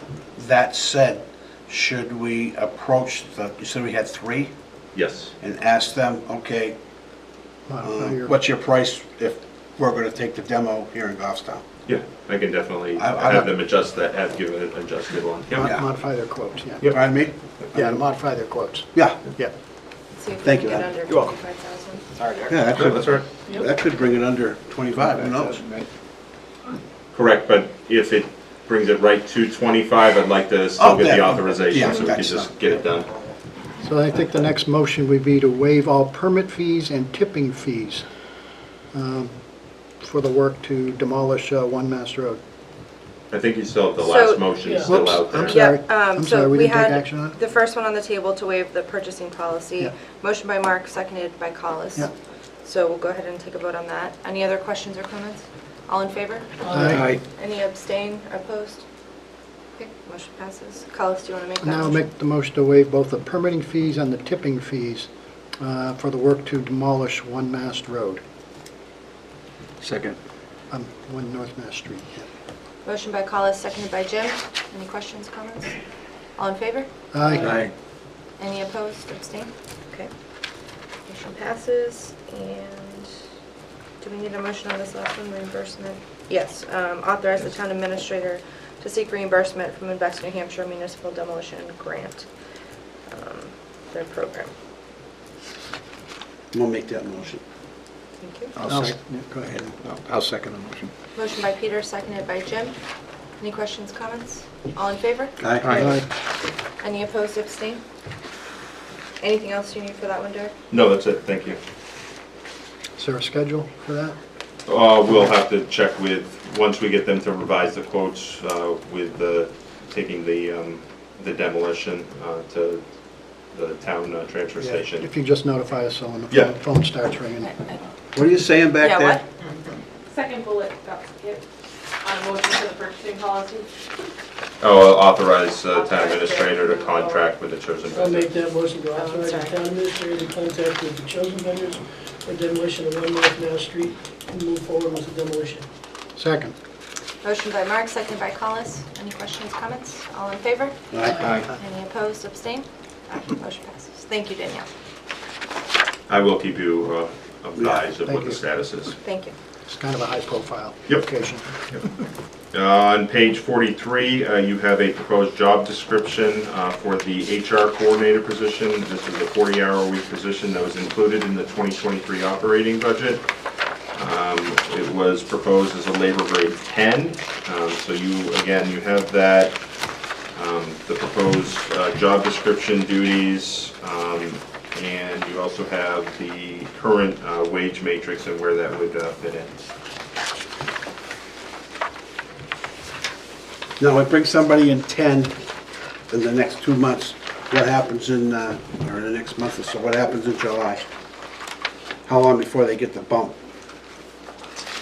that said, should we approach you said we had 3, Yes. and ask them, okay, what's your price if we're gonna take the demo here in Goffstown? Yeah, I can definitely I- have them adjust that, give it an adjusted one. Yeah. Modify their quotes, yeah. Pardon me? Yeah, modify their quotes. Yeah, Yeah. See if we Thank can you, get Adam. under You're welcome. 25,000. Sorry, Derek. yeah, That's right. that could bring it under 25, who knows? Correct, but if it brings it right to 25, I'd like to still Oh, get the yeah. authorization Yeah, so we can that's just not- get it done. So I think the next motion would be to waive all permit fees and tipping fees for the work to demolish One Mass Road. I think you still have the So- last motion Yeah. still Whoops, out there. I'm sorry. Yep, I'm so sorry, we we didn't take had action on it? the first one on the table to waive the purchasing policy. Yeah. Motion by Mark, seconded by Collis. Yeah. So we'll go ahead and take a vote on that. Any other questions or comments? All in favor? Aye. Any abstain or opposed? Okay, motion passes. Collis, do you want to make that Now motion? make the motion to waive both the permitting fees and the tipping fees for the work to demolish One Mast Road, Second. 1 North Mass Street. Yeah. Motion by Collis, seconded by Jim. Any questions, comments? All in favor? Aye. Any opposed, abstain? Okay. Motion passes, and do we need a motion on this last one, reimbursement? Yes, authorize the town administrator to seek reimbursement from Invest New Hampshire Municipal Demolition Grant, their program. We'll make that motion. Thank you. Go ahead. I'll second the motion. Motion by Peter, seconded by Jim. Any questions, comments? All in favor? Aye. Any opposed, abstain? Anything else you need for that one, Derek? No, that's it, thank you. Is there a schedule for that? We'll have to check once we get them to revise the quotes, with taking the demolition to the town transfer Yeah, station. if you just notify us so when the Yeah. phone starts ringing. What are you saying back Yeah, there? what? Second bullet, got skipped. On motion for the purchasing policy. Oh, authorize town administrator to contract with the chosen I'll vendor. make that motion to authorize the sorry. town administrator to contact with the chosen vendors for demolition of 1 North Mass Street and move forward with the demolition. Second. Motion by Mark, seconded by Collis. Any questions, comments? All in favor? Aye. Any opposed, abstain? Motion passes. Thank you, Danielle. I will keep you apprised of thank what the you. status is. Thank you. It's kind of a high-profile Yep. location. On page 43, you have a proposed job description for the HR coordinator position. This is a 40-hour-a-week position that was included in the 2023 operating budget. It was proposed as a labor grade 10. So you have that, the proposed job description, duties, and you also have the current wage matrix and where that would fit in. Now, I bring somebody in 10 in the next 2 months. What happens or in the next month or so, what happens in July? How long before they get the bump?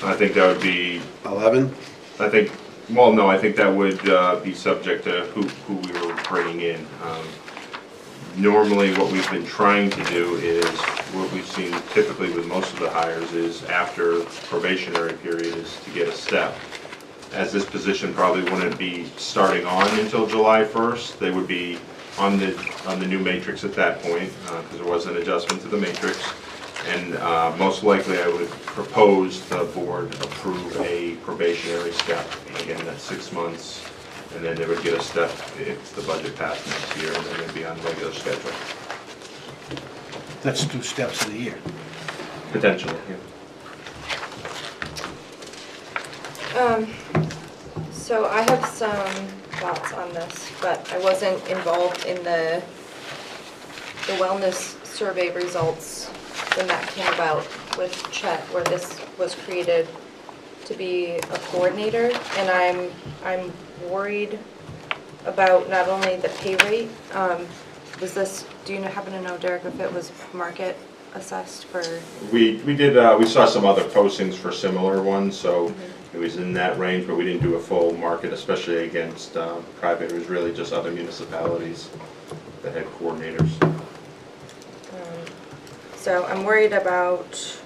I think that would be 11? I think Well, no, I think that would be subject to who we were bringing in. Normally, what we've been trying to do is, what we've seen typically with most of the hires is after probationary period is to get a step. As this position probably wouldn't be starting on until July 1st, they would be on the new matrix at that point, because there was an adjustment to the matrix. And most likely I would propose the board approve a probationary step. Again, that's 6 months, and then they would get a step if the budget passed next year, and then they'd be on regular schedule. That's 2 steps in a year. Potentially, yeah. So I have some thoughts on this, but I wasn't involved in the wellness survey results when that came about with Chet, where this was created to be a coordinator, and I'm worried about not only the pay rate. Was this, do you happen to know, Derek, if it was market assessed for? We did, we saw some other postings for similar ones, so it was in that range, but we didn't do a full market, especially against private. It was really just other municipalities that had coordinators. So I'm worried about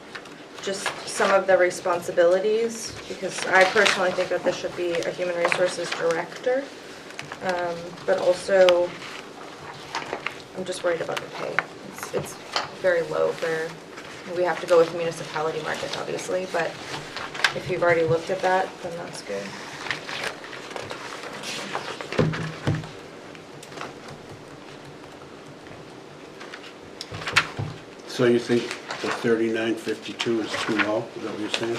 just some of the responsibilities, because I personally think that this should be a human resources director, but also I'm just worried about the pay. It's very low for, we have to go with municipality market, obviously, but if you've already looked at that, then that's good. So you think the 39.52 is too low? Is that what you're saying?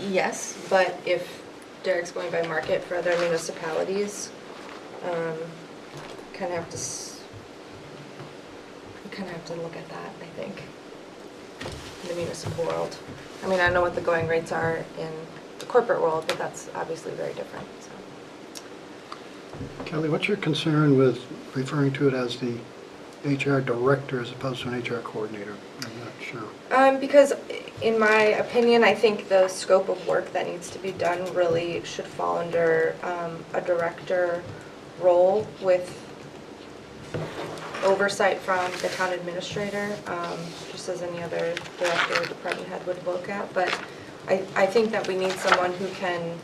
Yes, but if Derek's going by market for other municipalities, kind of have to look at that, I think, in the municipal world. I mean, I know what the going rates are in the corporate world, but that's obviously very different, so. Kelly, what's your concern with referring to it as the HR director as opposed to an HR coordinator? I'm not sure. Because in my opinion, I think the scope of work that needs to be done really should fall under a director role with oversight from the town administrator, just as any other director or department head would look at. But I think that we need someone who can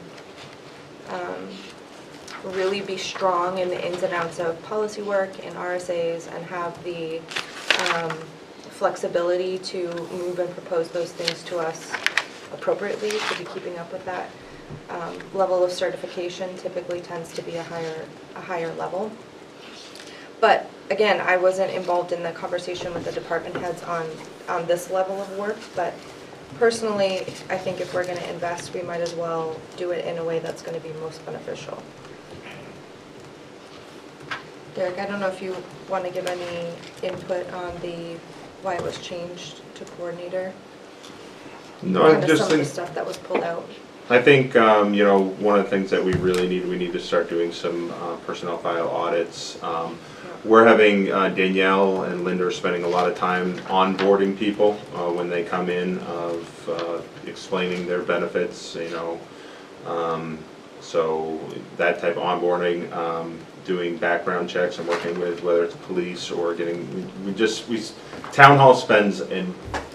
really be strong in the ins and outs of policy work and RSAs, and have the flexibility to move and propose those things to us appropriately, to be keeping up with that. Level of certification typically tends to be a higher level. But again, I wasn't involved in the conversation with the department heads on this level of work, but personally, I think if we're going to invest, we might as well do it in a way that's going to be most beneficial. Derek, I don't know if you want to give any input on why it was changed to coordinator? No, I Kind of just some of the think, stuff that was pulled out. I think, one of the things that we really need, we need to start doing some personnel file audits. We're having, Danielle and Linda are spending a lot of time onboarding people when they come in, of explaining their benefits, so that type of onboarding, doing background checks and working with, whether it's police or Town Hall spends a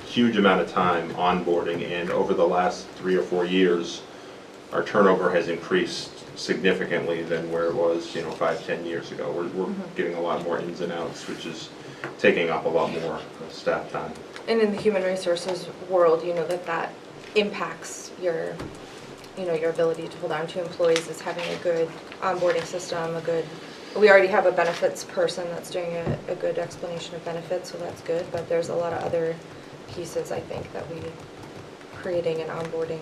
huge amount of time onboarding, and over the last 3 or 4 years, our turnover has increased significantly than where it was, 5-10 years ago. We're getting a lot more ins and outs, which is taking up a lot more staff time. And in the human resources world, that impacts your ability to hold on to employees, is having a good onboarding system, we already have a benefits person that's doing a good explanation of benefits, so that's good, but there's a lot of other pieces, I think, that creating an onboarding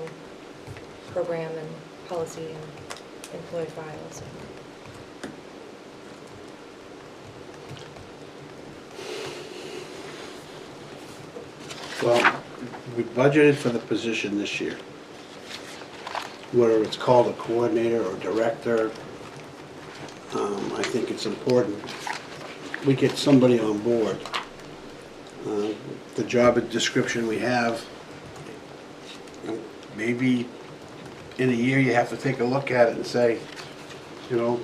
program and policy and employee files. Well, we budgeted for the position this year. Whether it's called a coordinator or director, I think it's important we get somebody on board. The job description we have, maybe in a year, you have to take a look at it and say, you know,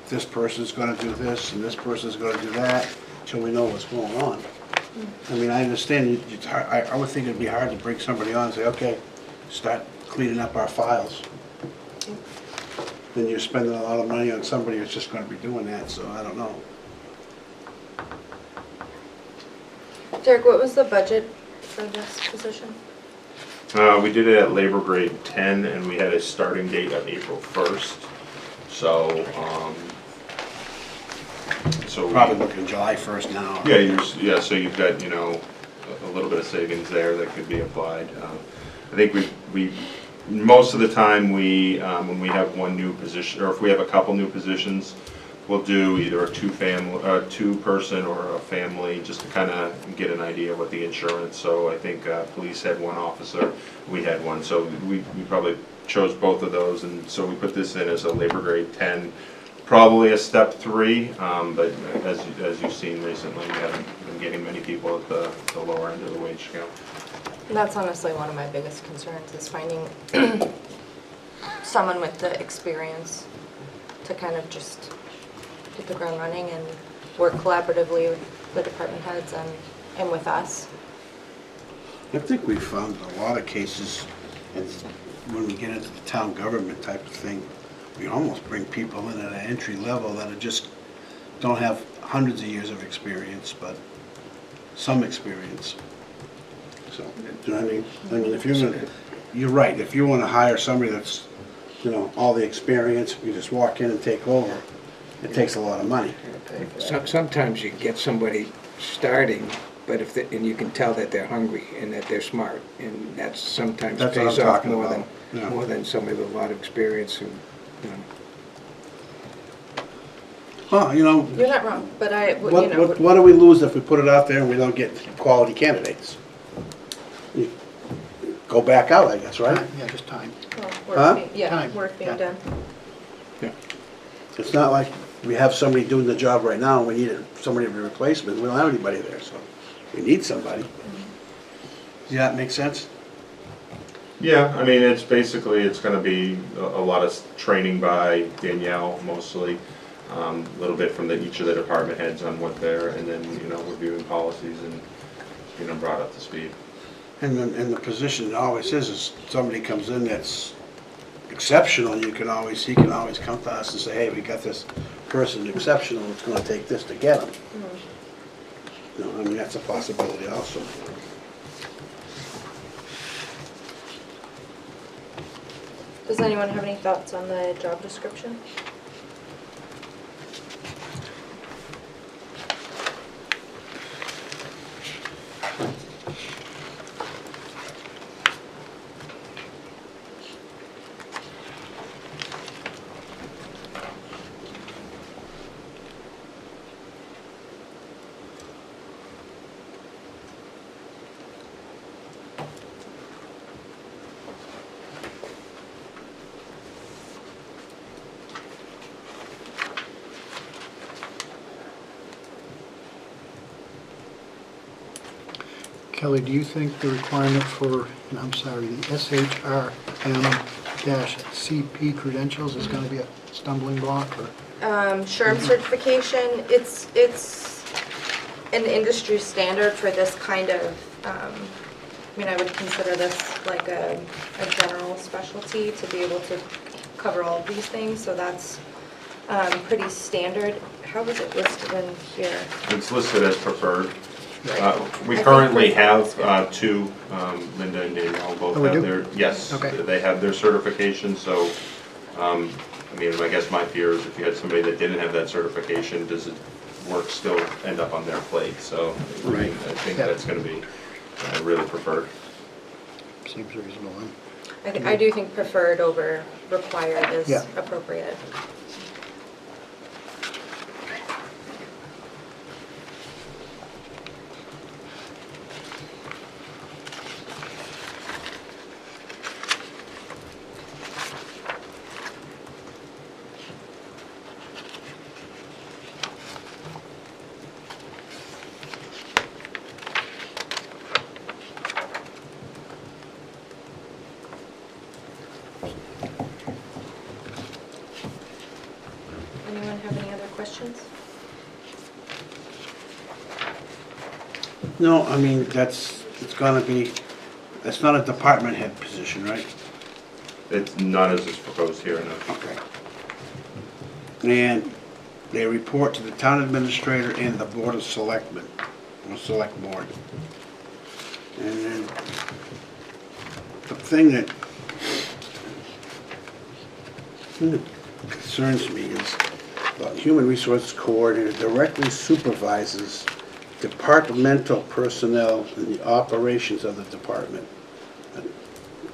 this person's gonna do this and this person's gonna do that, till we know what's going on. I mean, I understand, I would think it'd be hard to bring somebody on and say, okay, start cleaning up our files. Then you're spending a lot of money on somebody who's just gonna be doing that, so I don't know. Derek, what was the budget for this position? We did it at labor grade 10, and we had a starting date of April 1st. So, so Probably looking July 1st now. yeah, so you've got, you know, a little bit of savings there that could be applied. I think we most of the time, when we have one new position, or if we have a couple new positions, we'll do either a two-person or a family, just to kind of get an idea of what the insurance. So I think police had one officer, we had one, so we probably chose both of those, and so we put this in as a labor grade 10, probably a step 3, but as you've seen recently, we haven't been getting many people at the lower end of the wage scale. And that's honestly one of my biggest concerns, is finding someone with the experience to kind of just hit the ground running and work collaboratively with the department heads and with us. I think we found a lot of cases, and when we get into the town government type of thing, we almost bring people in at an entry level that are just, don't have hundreds of years of experience, but some experience. So, do you know what I mean? I mean, if you're gonna, you're right, if you wanna hire somebody that's, you know, all the experience, you just walk in and take over, it takes a lot of money. Sometimes you get somebody starting, but and you can tell that they're hungry and that they're smart, and that sometimes That's what pays I'm off talking about, yeah. more than somebody with a lot of experience who, you know. Well, you know, You're not wrong, but you know. what do we lose if we put it out there and we don't get quality candidates? You go back out, I guess, right? Yeah, just time. Huh? Time, Work being yeah. done. It's not like we have somebody doing the job right now and we need somebody to be replacement. We don't have anybody there, so we need somebody. Does that make sense? Yeah, I mean, it's basically, it's gonna be a lot of training by Danielle mostly, a little bit from each of the department heads on what they're, and then, you know, reviewing policies and, you know, brought up to speed. And the position always is somebody comes in that's exceptional, he can always come to us and say, hey, we got this person exceptional, it's gonna take this to get them. You know, I mean, that's a possibility also. Does anyone have any thoughts on the job description? Kelly, do you think the requirement for, I'm sorry, the SHRM-CP credentials is going to be a stumbling block, or? SHRM certification, it's an industry standard for this kind of, I mean, I would consider this like a general specialty to be able to cover all of these things, so that's pretty standard. How was it listed in here? It's listed as preferred. We I currently think have preferred two, Linda and Danielle both Oh, we have do? their, yes, Okay. they have their certification, so, I mean, I guess my fear is if you had somebody that didn't have that certification, does it work still end up on their plate? So, Right. I think Yeah. that's gonna be really preferred. Seems reasonable, huh? I do think preferred over required is Yeah. appropriate. Any other questions? No, I mean, it's gonna be, it's not a department head position, right? It's none as is proposed here, no. Okay. And they report to the town administrator and the board of selectmen, or select board. And then the thing that concerns me is the human resources coordinator directly supervises departmental personnel in the operations of the department.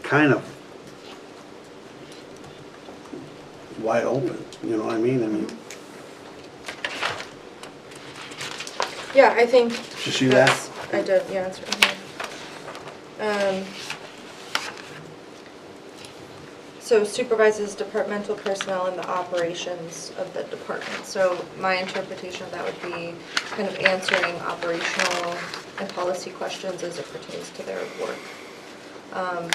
Kind of wide open, you know what I mean? Yeah, I think. Did you see that? that's- I did, yeah, it's right here. So supervises departmental personnel in the operations of the department. So my interpretation of that would be kind of answering operational and policy questions as it pertains to their work.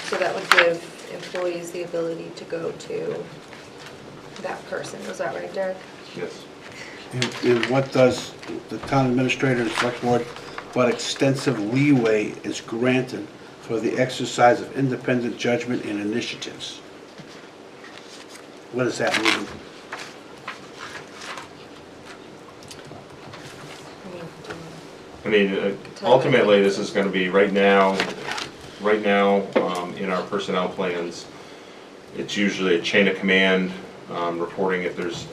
So that would give employees the ability to go to that person. Was that right, Derek? Yes. And what does the town administrator and select board, what extensive leeway is granted for the exercise of independent judgment and initiatives? What does that mean? I mean, Ultimately, this is gonna be, right now, in our personnel plans, it's usually a chain of command, reporting if there's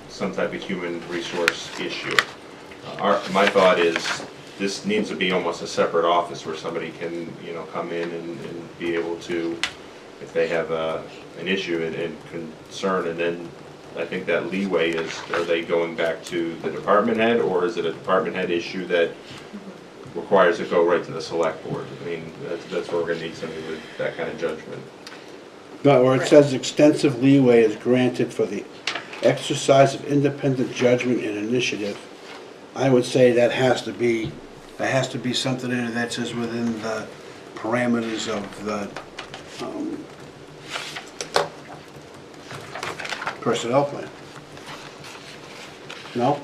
some type of human resource issue. My thought is, this needs to be almost a separate office where somebody can, come in and be able to, if they have an issue and concern, and then I think that leeway is, are they going back to the department head, or is it a department head issue that requires it go right to the select board? I mean, that's where we're gonna need somebody with that kind of judgment. No, where it says extensive leeway is granted for the exercise of independent judgment and initiative, I would say that has to be something in it that says within the parameters of the personnel plan. No?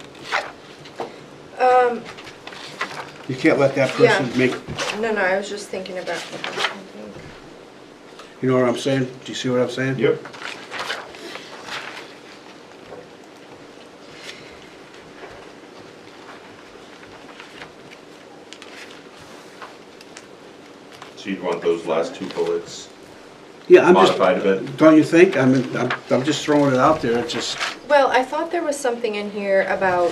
You can't let that person Yeah. make, No, I was just thinking about, you know what I'm saying? Do you see what I'm saying? Yep. So you'd want those last two bullets Yeah, I'm just, modified a bit? don't you think? I'm just throwing it out there, it's just, well, I thought there was something in here about,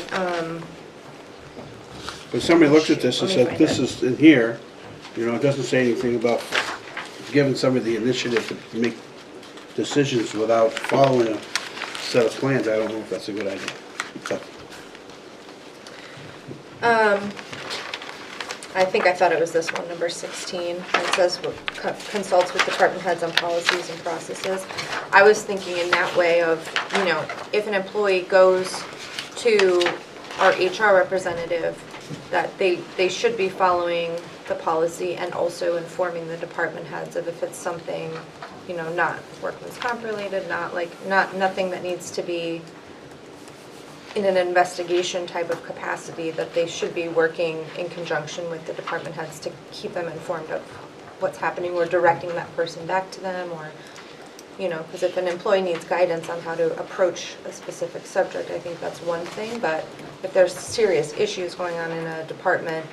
when somebody looks at this and Let me says, find this it. is in here, it doesn't say anything about giving somebody the initiative to make decisions without following a set of plans. I don't know if that's a good idea. But I thought it was this one, number 16. It says consults with department heads on policies and processes. I was thinking in that way of, if an employee goes to our HR representative, that they should be following the policy and also informing the department heads of if it's something, not workman's comp related, nothing that needs to be in an investigation type of capacity, that they should be working in conjunction with the department heads to keep them informed of what's happening, or directing that person back to them, or, because if an employee needs guidance on how to approach a specific subject, I think that's one thing, but if there's serious issues going on in a department,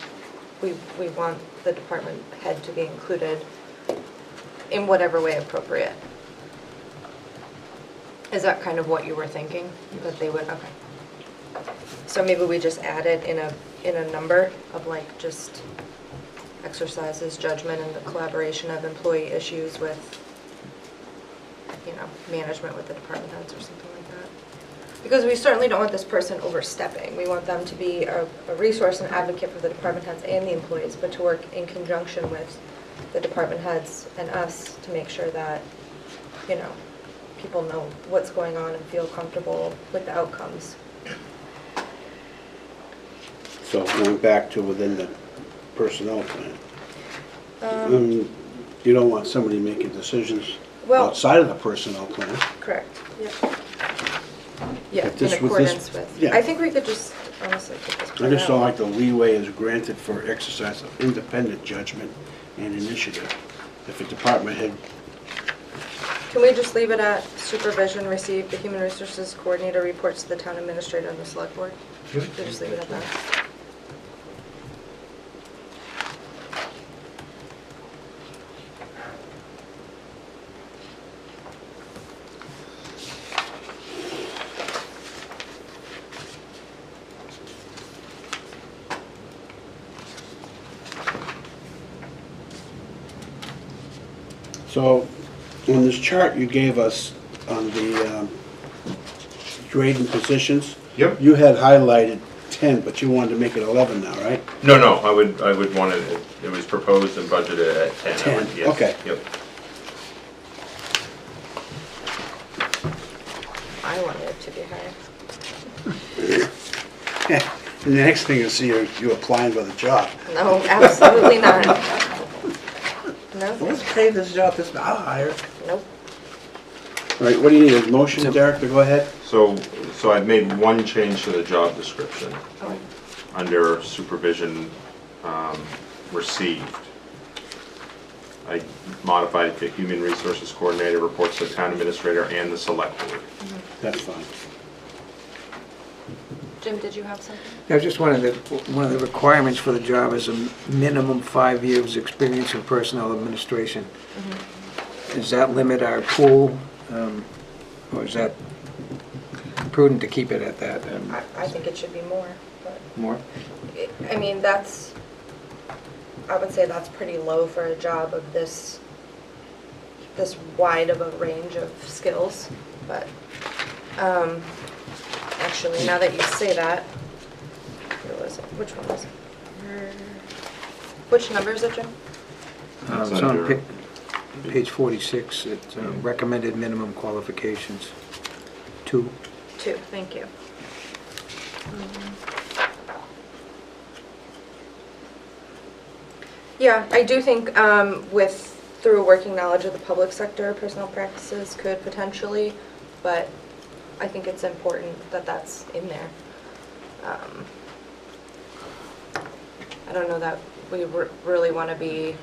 we want the department head to be included in whatever way appropriate. Is that kind of what you were thinking? That they would, okay. So maybe we just add it in a number of just exercises, judgment, and the collaboration of employee issues with, management with the department heads or something like that. Because we certainly don't want this person overstepping. We want them to be a resource and advocate for the department heads and the employees, but to work in conjunction with the department heads and us to make sure that, people know what's going on and feel comfortable with the outcomes. So going back to within the personnel plan. You don't want somebody making decisions Well- outside of the personnel plan. Correct, yep. Yeah, But this- in with this- accordance with. yeah. I think we could just honestly put this I part just don't out. like the leeway is granted for exercise of independent judgment and initiative. If a department head, Can we just leave it at supervision received, the human resources coordinator reports to the town administrator and the select board? We just leave it at that. so on this chart you gave us on the grading positions, Yep. you had highlighted 10, but you wanted to make it 11 now, right? No, no, I would want it was proposed and budgeted at 10. I 10, would- yes, okay. Yep. I wanted it to be higher. And the next thing you see are you applying for the job. No, absolutely not. No, Let's pay this job this, I'll hire. nope. All right, what do you need, a motion, Derek, to go ahead? So I've made one change to the job description. Under supervision received. I modified it to human resources coordinator reports to the town administrator and the select board. That's fine. Jim, did you have something? I just wanted to, one of the requirements for the job is a minimum 5 years experience in personnel administration. Does that limit our pool, or is that prudent to keep it at that? I think it should be more, but, More? I mean, that's, I would say that's pretty low for a job of this wide of a range of skills, but, actually, now that you say that, where was it, which one was it? Which number is it, Jim? It's It's on under- page 46, it's recommended minimum qualifications. 2. 2, thank you. Yeah, I do think through a working knowledge of the public sector, personnel practices could potentially, but I think it's important that that's in there. I don't know that we really want to be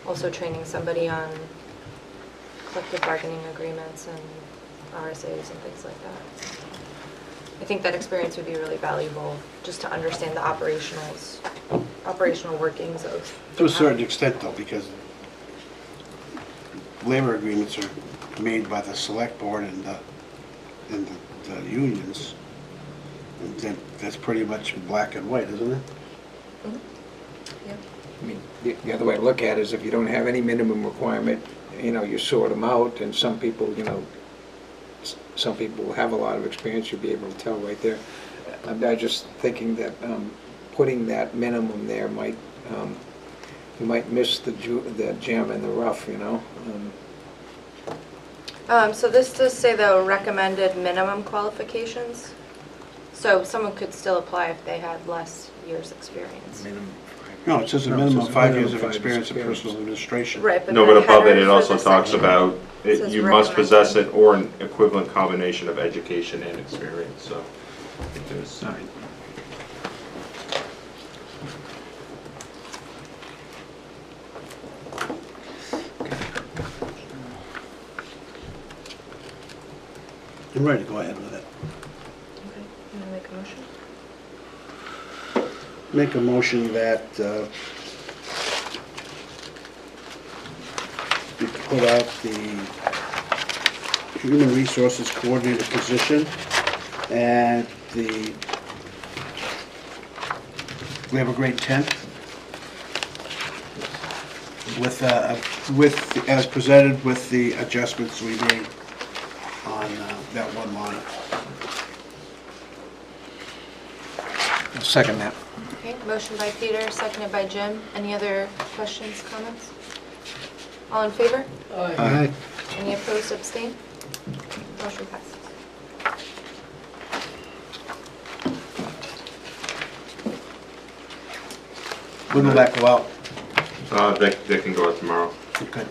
also training somebody on collective bargaining agreements and RSAs and things like that. I think that experience would be really valuable, just to understand the operational workings of. To a certain extent though, because labor agreements are made by the select board and the unions. And that's pretty much black and white, isn't it? Mhm. Yeah. I mean, the other way to look at it is if you don't have any minimum requirement, you sort them out, and some people, some people will have a lot of experience, you'll be able to tell right there. I'm just thinking that putting that minimum there might, you might miss the gem in the rough, So this does say the recommended minimum qualifications. So someone could still apply if they had less years' experience. No, it says a No, it minimum says of 5 minimum years of 5 years experience in experience. personal administration. Right, but No, but the above it, header it for also the talks section about, says you must recommended. possess it or an equivalent combination of education and experience, so I think there's. All right. I'm ready to go ahead with it. Okay, you wanna make a motion? Make a motion that we put out the human resources coordinator position and the labor grade 10 with, as presented with the adjustments we made on that one line. I'll second that. Okay, motion by Peter, seconded by Jim. Any other questions, comments? All in favor? Aye. Any opposed, abstain? Motion passes. When will that go out? They can go out tomorrow. Okay.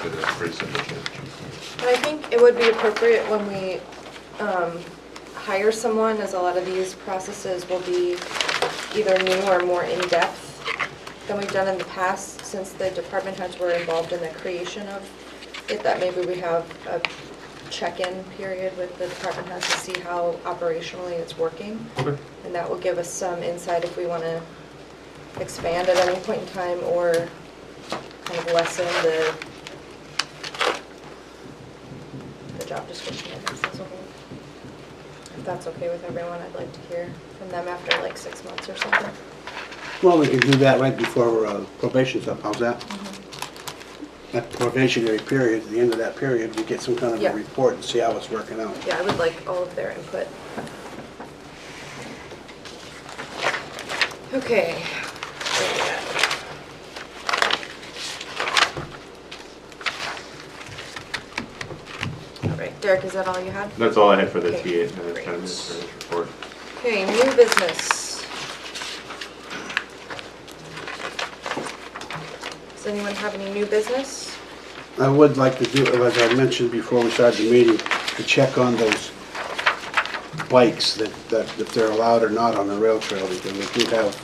That's pretty simple change. And I think it would be appropriate when we hire someone, as a lot of these processes will be either new or more in-depth than we've done in the past, since the department heads were involved in the creation of it, that maybe we have a check-in period with the department heads to see how operationally it's working. Okay. And that will give us some insight if we want to expand at any point in time or kind of lessen the job description, I guess, as a whole. If that's okay with everyone, I'd like to hear from them after like 6 months or something. Well, we can do that right before probation's up, how's that? That probationary period, at the end of that period, we get some kind of Yeah. a report and see how it's working out. Yeah, I would like all of their input. Okay. All right, Derek, is that all you had? That's all I had for the Okay, TA, great. town administrator's report. Okay, new business. Does anyone have any new business? I would like to do, as I mentioned before we started the meeting, to check on those bikes, that if they're allowed or not on the rail trail, because we do have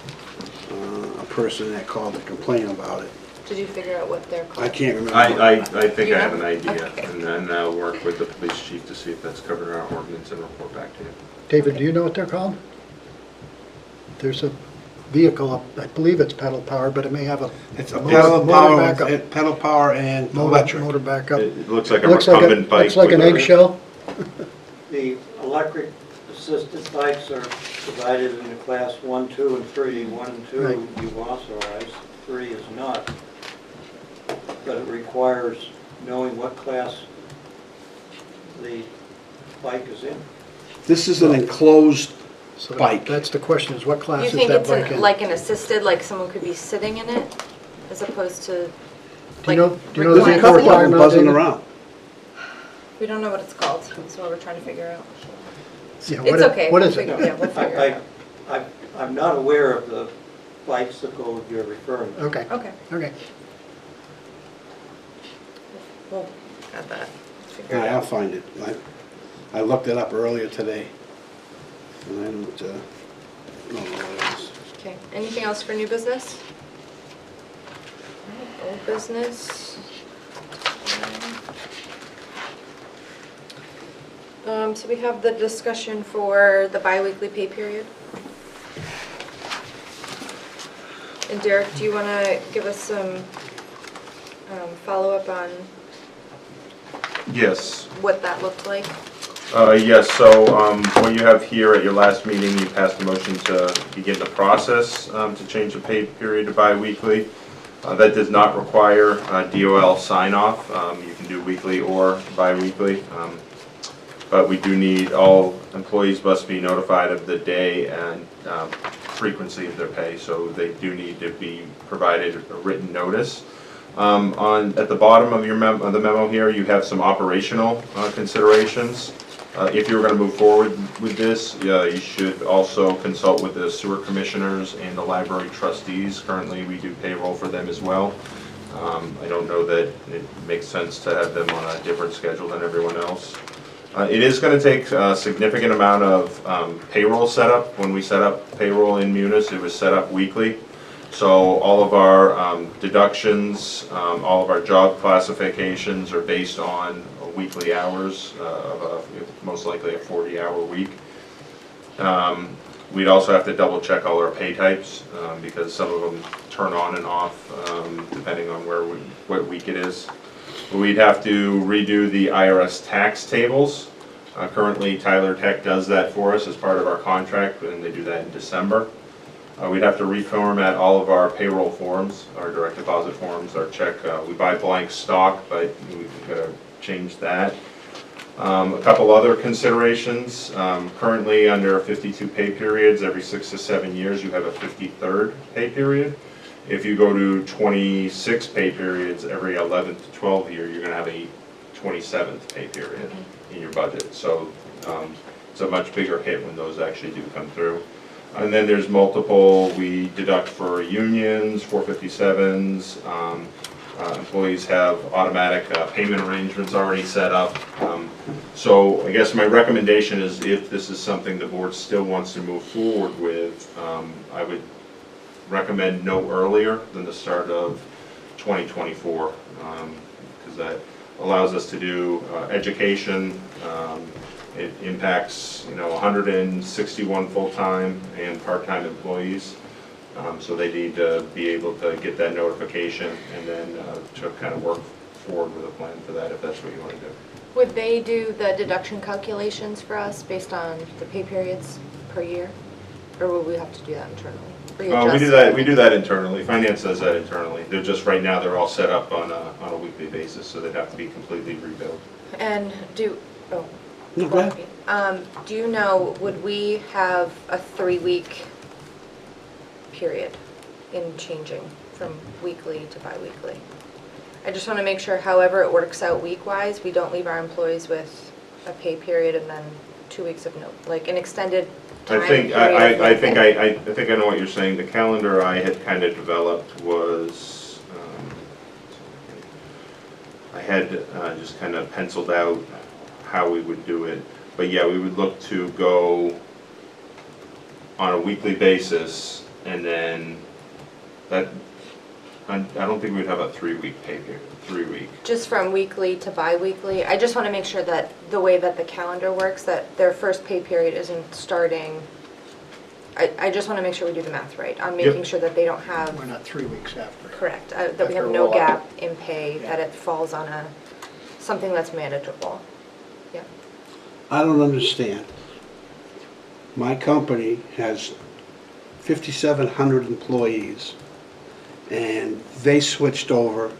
a person that called to complain about it. Did you figure out what they're called? I can't remember. I think You I have know? an idea, Okay. and then I'll work with the police chief to see if that's covered in our ordinance and report back to you. David, do you know what they're called? There's a vehicle up, I believe it's pedal power, but it may have a It's a motor- pedal motor power, backup. pedal power and Motor electric. backup. It looks like a Looks like recumbent bike. looks like an with a- eggshell. The electric assisted bikes are divided into class 1, 2, and 3. 1 and 2 Right. you authorize, 3 is not. But it requires knowing what class the bike is in. This is an enclosed So bike. That's the question, is what class You is think that it's bike in? like an assisted, like someone could be sitting in it, as opposed to, Do like, you know the There's a vehicle couple we're of talking them about, buzzing David? around. we don't know what it's called, that's what we're trying to figure out. Yeah, It's okay. What we'll is it? figure- Yeah, we'll figure it out. I'm not aware of the bicycle you're referring to. Okay, Okay, okay. we'll add that. Figure it Yeah, I'll out. find it. I looked it up earlier today, and I don't know what it is. Okay, anything else for new business? Alright, old business. So we have the discussion for the bi-weekly pay period. And Derek, do you want to give us some follow-up on Yes. what that looked like? Yes, so what you have here at your last meeting, you passed a motion to begin the process to change the pay period to bi-weekly. That does not require DOL sign-off. You can do weekly or bi-weekly. But we do need, all employees must be notified of the day and frequency of their pay, so they do need to be provided a written notice. At the bottom of your the memo here, you have some operational considerations. If you're going to move forward with this, you should also consult with the sewer commissioners and the library trustees. Currently, we do payroll for them as well. I don't know that it makes sense to have them on a different schedule than everyone else. It is going to take a significant amount of payroll setup. When we set up payroll in Munis, it was set up weekly. So all of our deductions, all of our job classifications are based on weekly hours of most likely a 40-hour week. We'd also have to double check all our pay types because some of them turn on and off depending on what week it is. We'd have to redo the IRS tax tables. Currently, Tyler Tech does that for us as part of our contract, and they do that in December. We'd have to reformat all of our payroll forms, our direct deposit forms, our check. We buy blank stock, but we've got to change that. A couple other considerations. Currently, under 52 pay periods, every 6 to 7 years, you have a 53rd pay period. If you go to 26 pay periods every 11th to 12th year, you're going to have a 27th pay period in your budget. So it's a much bigger hit when those actually do come through. And then there's multiple, we deduct for unions, 457s, Employees have automatic payment arrangements already set up. So I guess my recommendation is if this is something the board still wants to move forward with, I would recommend no earlier than the start of 2024, because that allows us to do education. It impacts, 161 full-time and part-time employees. So they need to be able to get that notification and then to kind of work forward with a plan for that if that's what you want to do. Would they do the deduction calculations for us based on the pay periods per year? Or will we have to do that internally? We do that internally. Finance does that internally. They're just, right now, they're all set up on a weekly basis, so they'd have to be completely rebuilt. And do you know, would we have a 3-week period in changing from weekly to bi-weekly? I just want to make sure however it works out week-wise, we don't leave our employees with a pay period and then 2 weeks of like an extended time period. I think I know what you're saying. The calendar I had kind of developed was, I had just kind of penciled out how we would do it. But yeah, we would look to go on a weekly basis, and then that, I don't think we'd have a 3-week pay period, 3-week. Just from weekly to bi-weekly? I just want to make sure that the way that the calendar works, that their first pay period isn't starting, I just want to make sure we do the math right on making sure that they don't have. We're not 3 weeks after. Correct, that we have no gap in pay, that it falls on something that's manageable. Yeah. I don't understand. My company has 5,700 employees, and they switched over.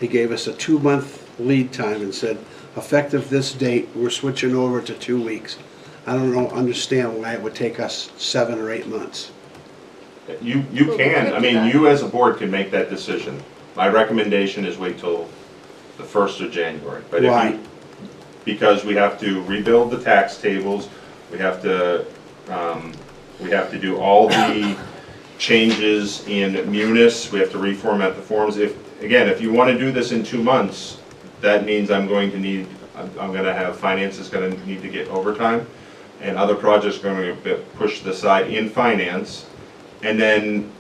They gave us a 2-month lead time and said, effective this date, we're switching over to 2 weeks. I don't understand why it would take us 7 or 8 months. You can, I mean, you as a board can make that decision. My recommendation is wait till the 1st of January. But Why? Because we have to rebuild the tax tables, we have to do all the changes in Munis, we have to reformat the forms. If you want to do this in 2 months, that means I'm going to have finance is going to need to get overtime, and other projects are going to get pushed to the side in finance, and then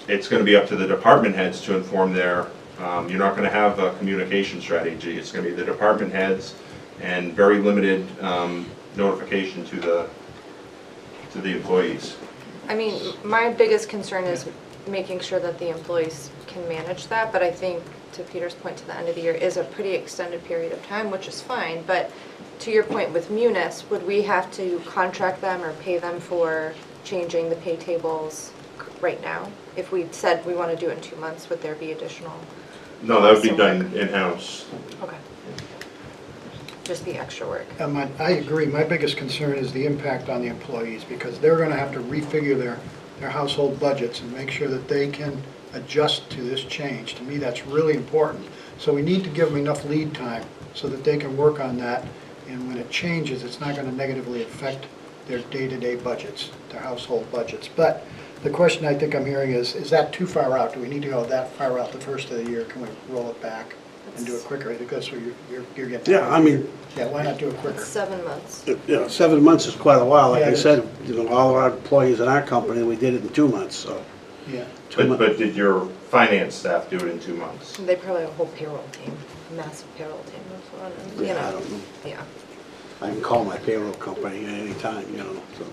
it's going to be up to the department heads to inform their, you're not going to have a communication strategy, it's going to be the department heads and very limited notification to the employees. I mean, my biggest concern is making sure that the employees can manage that, but I think, to Peter's point, to the end of the year is a pretty extended period of time, which is fine, but to your point with Munis, would we have to contract them or pay them for changing the pay tables right now? If we said we want to do it in 2 months, would there be additional? No, that would be done in-house. Okay. Just the extra work. I agree. My biggest concern is the impact on the employees, because they're going to have to refigure their household budgets and make sure that they can adjust to this change. To me, that's really important. So we need to give them enough lead time so that they can work on that, and when it changes, it's not going to negatively affect their day-to-day budgets, their household budgets. But the question I think I'm hearing is that too far out? Do we need to go that far out the first of the year? Can we roll it back and do it quicker? Because you're getting. Yeah, I mean. Yeah, why not do it quicker? 7 months. 7 months is quite a while. Like Yeah, I it is. said, all of our employees in our company, we did it in 2 months, so. Yeah. But did your finance staff do it in 2 months? They probably have a whole payroll team, a massive payroll team. You Yeah, I know. don't know. Yeah. I can call my payroll company at any time, so.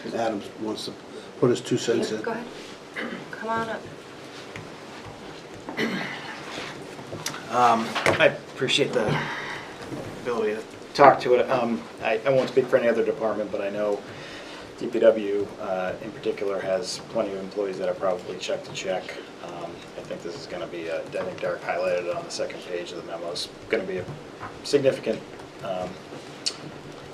If Adam wants to put his 2 cents in. Go ahead. Come on up. I appreciate the ability to talk to it. I won't speak for any other department, but I know DPW in particular has plenty of employees that are probably check to check. I think this is going to be, I think Derek highlighted it on the second page of the memo, it's going to be a significant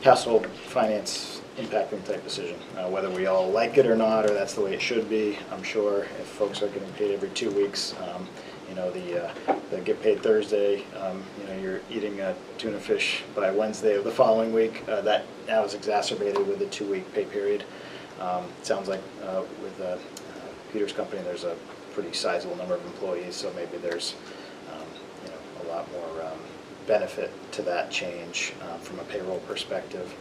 household finance impacting type decision. Whether we all like it or not, or that's the way it should be, I'm sure if folks are getting paid every 2 weeks, they get paid Thursday, you're eating tuna fish by Wednesday of the following week. That now is exacerbated with the 2-week pay period. It sounds like with Peter's company, there's a pretty sizable number of employees, so maybe there's lot more benefit to that change from a payroll perspective.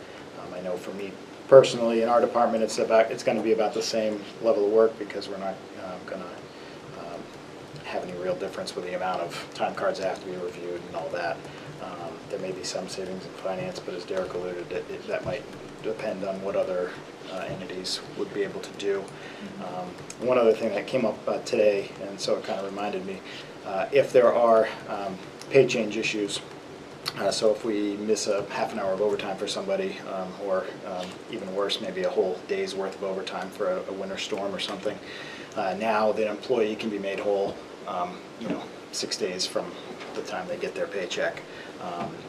I know for me personally, in our department, it's going to be about the same level of work because we're not going to have any real difference with the amount of time cards that have to be reviewed and all that. There may be some savings in finance, but as Derek alluded, that might depend on what other entities would be able to do. One other thing that came up today, and so it kind of reminded me, if there are pay change issues, so if we miss a half an hour of overtime for somebody, or even worse, maybe a whole day's worth of overtime for a winter storm or something, now the employee can be made whole, 6 days from the time they get their paycheck.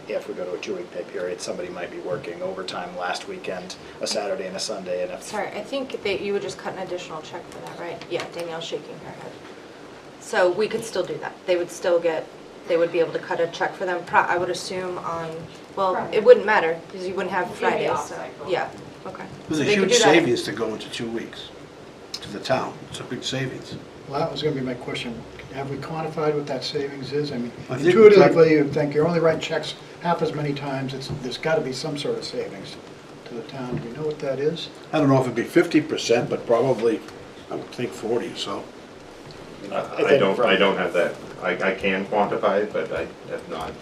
If we go to a 2-week pay period, somebody might be working overtime last weekend, a Saturday and a Sunday, and if... Sorry, I think that you would just cut an additional check for that, right? Yeah, Danielle's shaking her head. So we could still do that. They would still get, they would be able to cut a check for them, I would assume on, well, it wouldn't matter, because you wouldn't have Fridays, so, yeah, okay. There's So a they could huge do that. savings to go into 2 weeks to the town. It's a big savings. Well, that was going to be my question. Have we quantified what that savings is? I mean, I think- intuitively, you think you're only writing checks half as many times. There's got to be some sort of savings to the town. Do we know what that is? I don't know if it'd be 50%, but probably, I would think 40 or so. I don't have that. I can quantify it, but I have not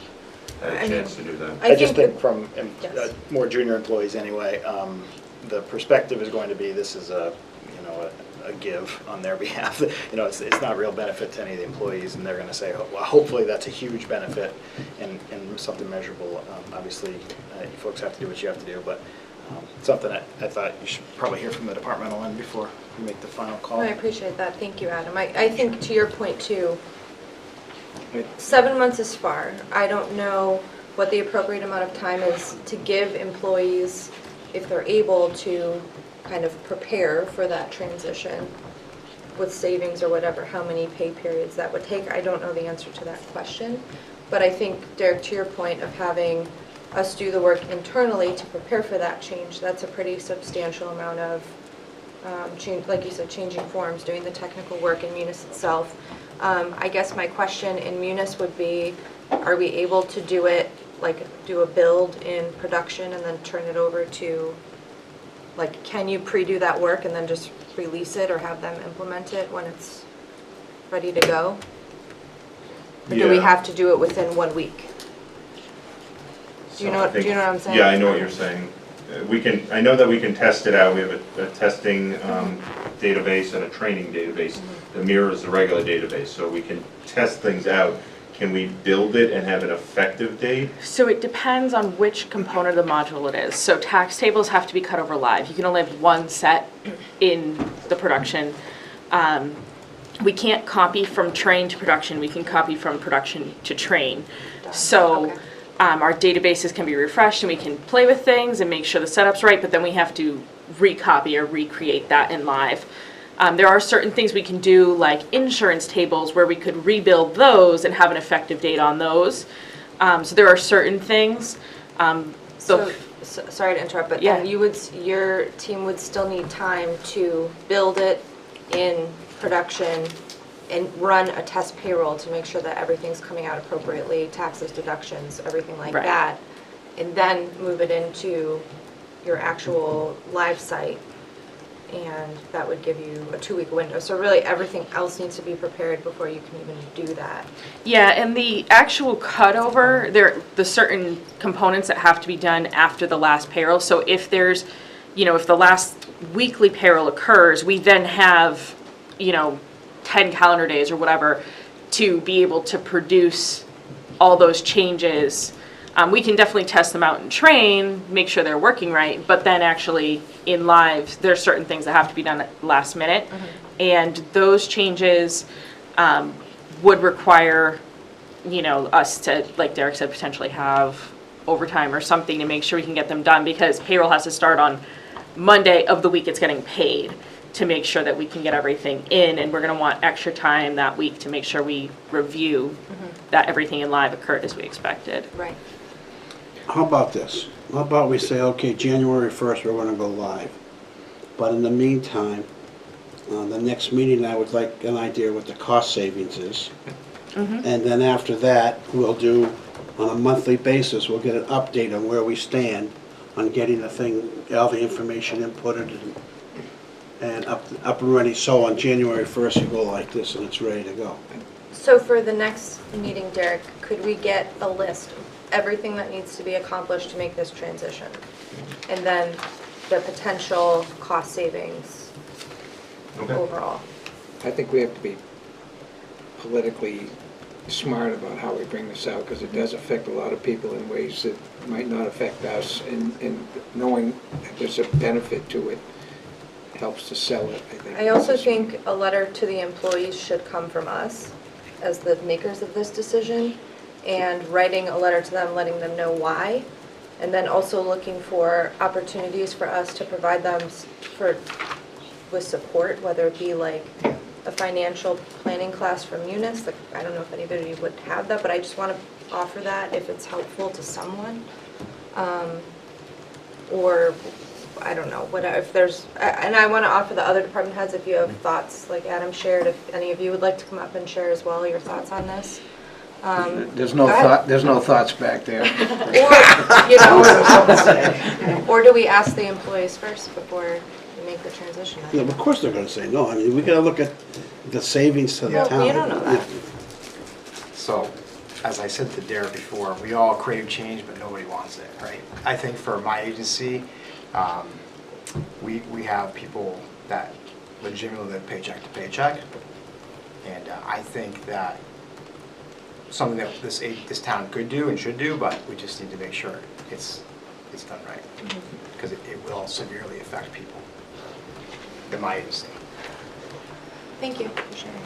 had a chance to do that. I just think from Yes. more junior employees anyway, the perspective is going to be this is a give on their behalf. It's not real benefit to any of the employees, and they're going to say, well, hopefully that's a huge benefit and something measurable. Obviously, you folks have to do what you have to do, but something I thought you should probably hear from the departmental end before you make the final call. I appreciate that, thank you, Adam. I think to your point too, 7 months is far. I don't know what the appropriate amount of time is to give employees, if they're able to kind of prepare for that transition with savings or whatever, how many pay periods that would take. I don't know the answer to that question. But I think, Derek, to your point of having us do the work internally to prepare for that change, that's a pretty substantial amount of, like you said, changing forms, doing the technical work in Munis itself. I guess my question in Munis would be, are we able to do it, like do a build in production and then turn it over to, like, can you pre-do that work and then just release it or have them implement it when it's ready to go? Or do we Yeah. have to do it within 1 week? Do you know what I'm saying? Yeah, I know what you're saying. I know that we can test it out. We have a testing database and a training database that mirrors the regular database, so we can test things out. Can we build it and have an effective date? So it depends on which component of the module it is. So tax tables have to be cut over live. You can only have one set in the production. We can't copy from train to production. We can copy from production to train. So Okay. our databases can be refreshed and we can play with things and make sure the setup's right, but then we have to recopy or recreate that in live. There are certain things we can do, like insurance tables, where we could rebuild those and have an effective date on those. So there are certain things. Sorry to interrupt, but Yeah. then your team would still need time to build it in production and run a test payroll to make sure that everything's coming out appropriately, taxes, deductions, everything like Right. that, and then move it into your actual live site. And that would give you a 2-week window. So really, everything else needs to be prepared before you can even do that. Yeah, and the actual cutover, the certain components that have to be done after the last payroll. So if there's, if the last weekly payroll occurs, we then have, 10 calendar days or whatever to be able to produce all those changes. We can definitely test them out and train, make sure they're working right, but then actually in live, there's certain things that have to be done at last minute. And those changes would require, us to, like Derek said, potentially have overtime or something to make sure we can get them done, because payroll has to start on Monday of the week it's getting paid to make sure that we can get everything in, and we're going to want extra time that week to make sure we review that everything in live occurred as we expected. Right. How about this? How about we say, okay, January 1st, we're going to go live. But in the meantime, the next meeting, I would like an idea what the cost savings is. And then after that, we'll do, on a monthly basis, we'll get an update on where we stand on getting the thing, all the information inputted and up and ready. So on January 1st, you go like this and it's ready to go. So for the next meeting, Derek, could we get a list of everything that needs to be accomplished to make this transition? And then the potential cost savings overall? I think we have to be politically smart about how we bring this out, because it does affect a lot of people in ways that might not affect us, and knowing that there's a benefit to it helps to sell it, I think. I also think a letter to the employees should come from us as the makers of this decision, and writing a letter to them, letting them know why, and then also looking for opportunities for us to provide them with support, whether it be like a financial planning class from Munis. Like, I don't know if anybody would have that, but I just want to offer that if it's helpful to someone. Or, I don't know, whatever, if there's, and I want to offer the other department heads, if you have thoughts, like Adam shared, if any of you would like to come up and share as well your thoughts on this. There's no go ahead. thought, there's no thoughts back there. Or, you know, or do we ask the employees first before we make the transition? Yeah, of course they're gonna say no. I mean, we gotta look at the savings to the Well, town. you don't know that. So, as I said to Derek before, we all crave change, but nobody wants it, right? I think for my agency, we have people that legitimately live paycheck to paycheck. And I think that something that this town could do and should do, but we just need to make sure it's done right. Because it will severely affect people in my agency. Thank you for sharing.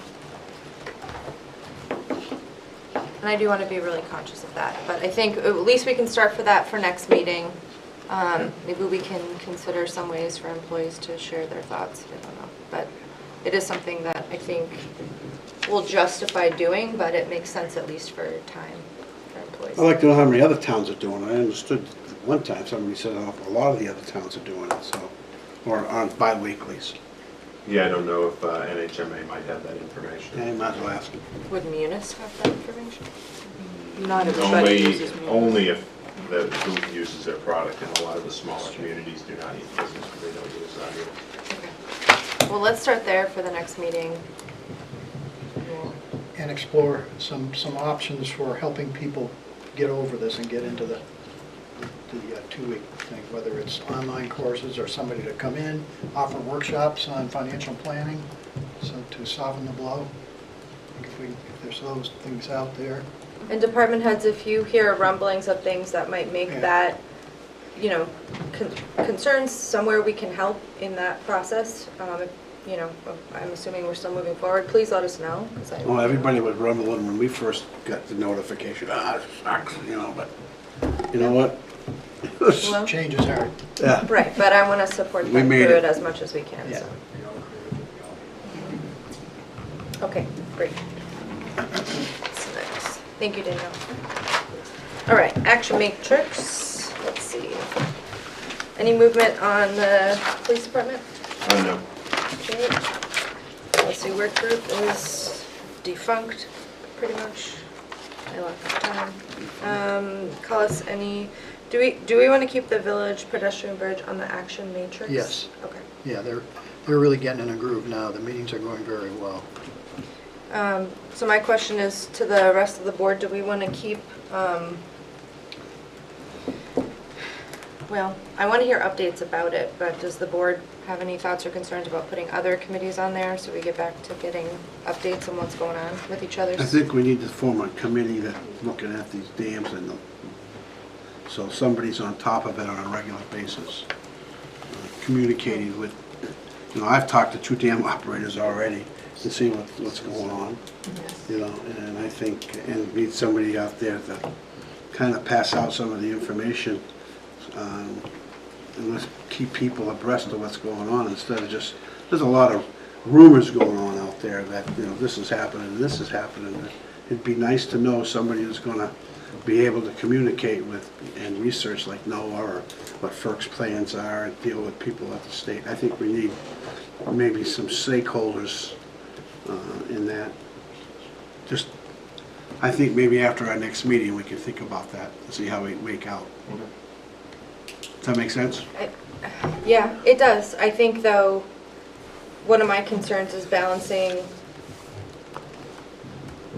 And I do want to be really conscious of that, but I think at least we can start for that for next meeting. Maybe we can consider some ways for employees to share their thoughts, I don't know. But it is something that I think will justify doing, but it makes sense at least for time for employees. I'd like to know how many other towns are doing it. I understood one time somebody said a lot of the other towns are doing it, so, or on bi-weeklies. Yeah, I don't know if NHMA might have that information. Yeah, you might as well ask them. Would Munis have that information? Not everybody Only, uses Munis. only if the group uses their product, and a lot of the smaller communities do not use business, because they don't use that either. Okay. Well, let's start there for the next meeting. And explore some options for helping people get over this and get into the 2-week thing, whether it's online courses or somebody to come in, offer workshops on financial planning, so to soften the blow. If there's those things out there. And department heads, if you hear rumblings of things that might make Yeah. that, you know, concerns, somewhere we can help in that process, you know, I'm assuming we're still moving forward, please let us know. 'Cause Well, everybody was rumbling when we first got the notification, it sucks, you know, but you know what? Well, Change is hard. Yeah. right, but I want to support We them through made it it. as much as we can, Yeah. so. Okay, great. What's next? Thank you, Danielle. All right, action matrix, let's see. Any movement on the police department? No. Okay. Policy work group is defunct, pretty much. I lost time. Call us any, do we want to keep the village pedestrian bridge on the action matrix? Yes. Okay. Yeah, they're really getting in a groove now. The meetings are going very well. So my question is to the rest of the board, do we want to keep, well, I want to hear updates about it, but does the board have any thoughts or concerns about putting other committees on there so we get back to getting updates on what's going on with each other? I think we need to form a committee that's looking at these dams and so somebody's on top of it on a regular basis, communicating with, you know, I've talked to 2 dam operators already to see what's going on, you know, and I think, and need somebody out there to kind of pass out some of the information, and let's keep people abreast of what's going on instead of just, there's a lot of rumors going on out there that, you know, this is happening and this is happening. It'd be nice to know somebody who's going to be able to communicate with and research like NOAA or what FERC's plans are and deal with people at the state. I think we need maybe some stakeholders in that. Just I think maybe after our next meeting, we can think about that and see how we make out. Does that make sense? Yeah, it does. I think, though, one of my concerns is balancing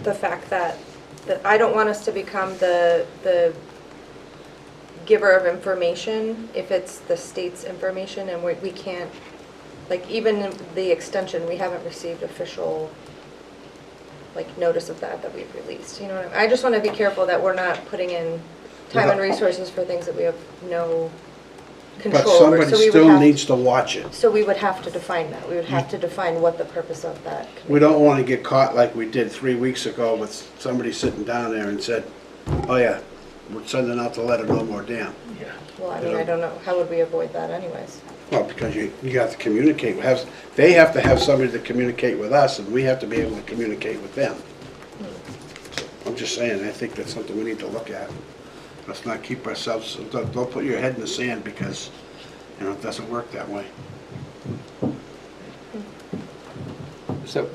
the fact that I don't want us to become the giver of information if it's the state's information, and we can't, like, even in the extension, we haven't received official, like, notice of that we've released, you know what I mean? I just want to be careful that we're not putting in time and resources for things that we have no But control over. somebody So we would still have- needs to watch it. So we would have to define that. We would have to define what the purpose of that. We don't want to get caught like we did 3 weeks ago with somebody sitting down there and said, oh yeah, we're sending out the letter, no more dam. Well, I mean, I don't know, how would we avoid that anyways? Well, because you have to communicate, they have to have somebody to communicate with us, and we have to be able to communicate with them. I'm just saying, I think that's something we need to look at. Let's not keep ourselves, don't put your head in the sand because, you know, it doesn't work that way. So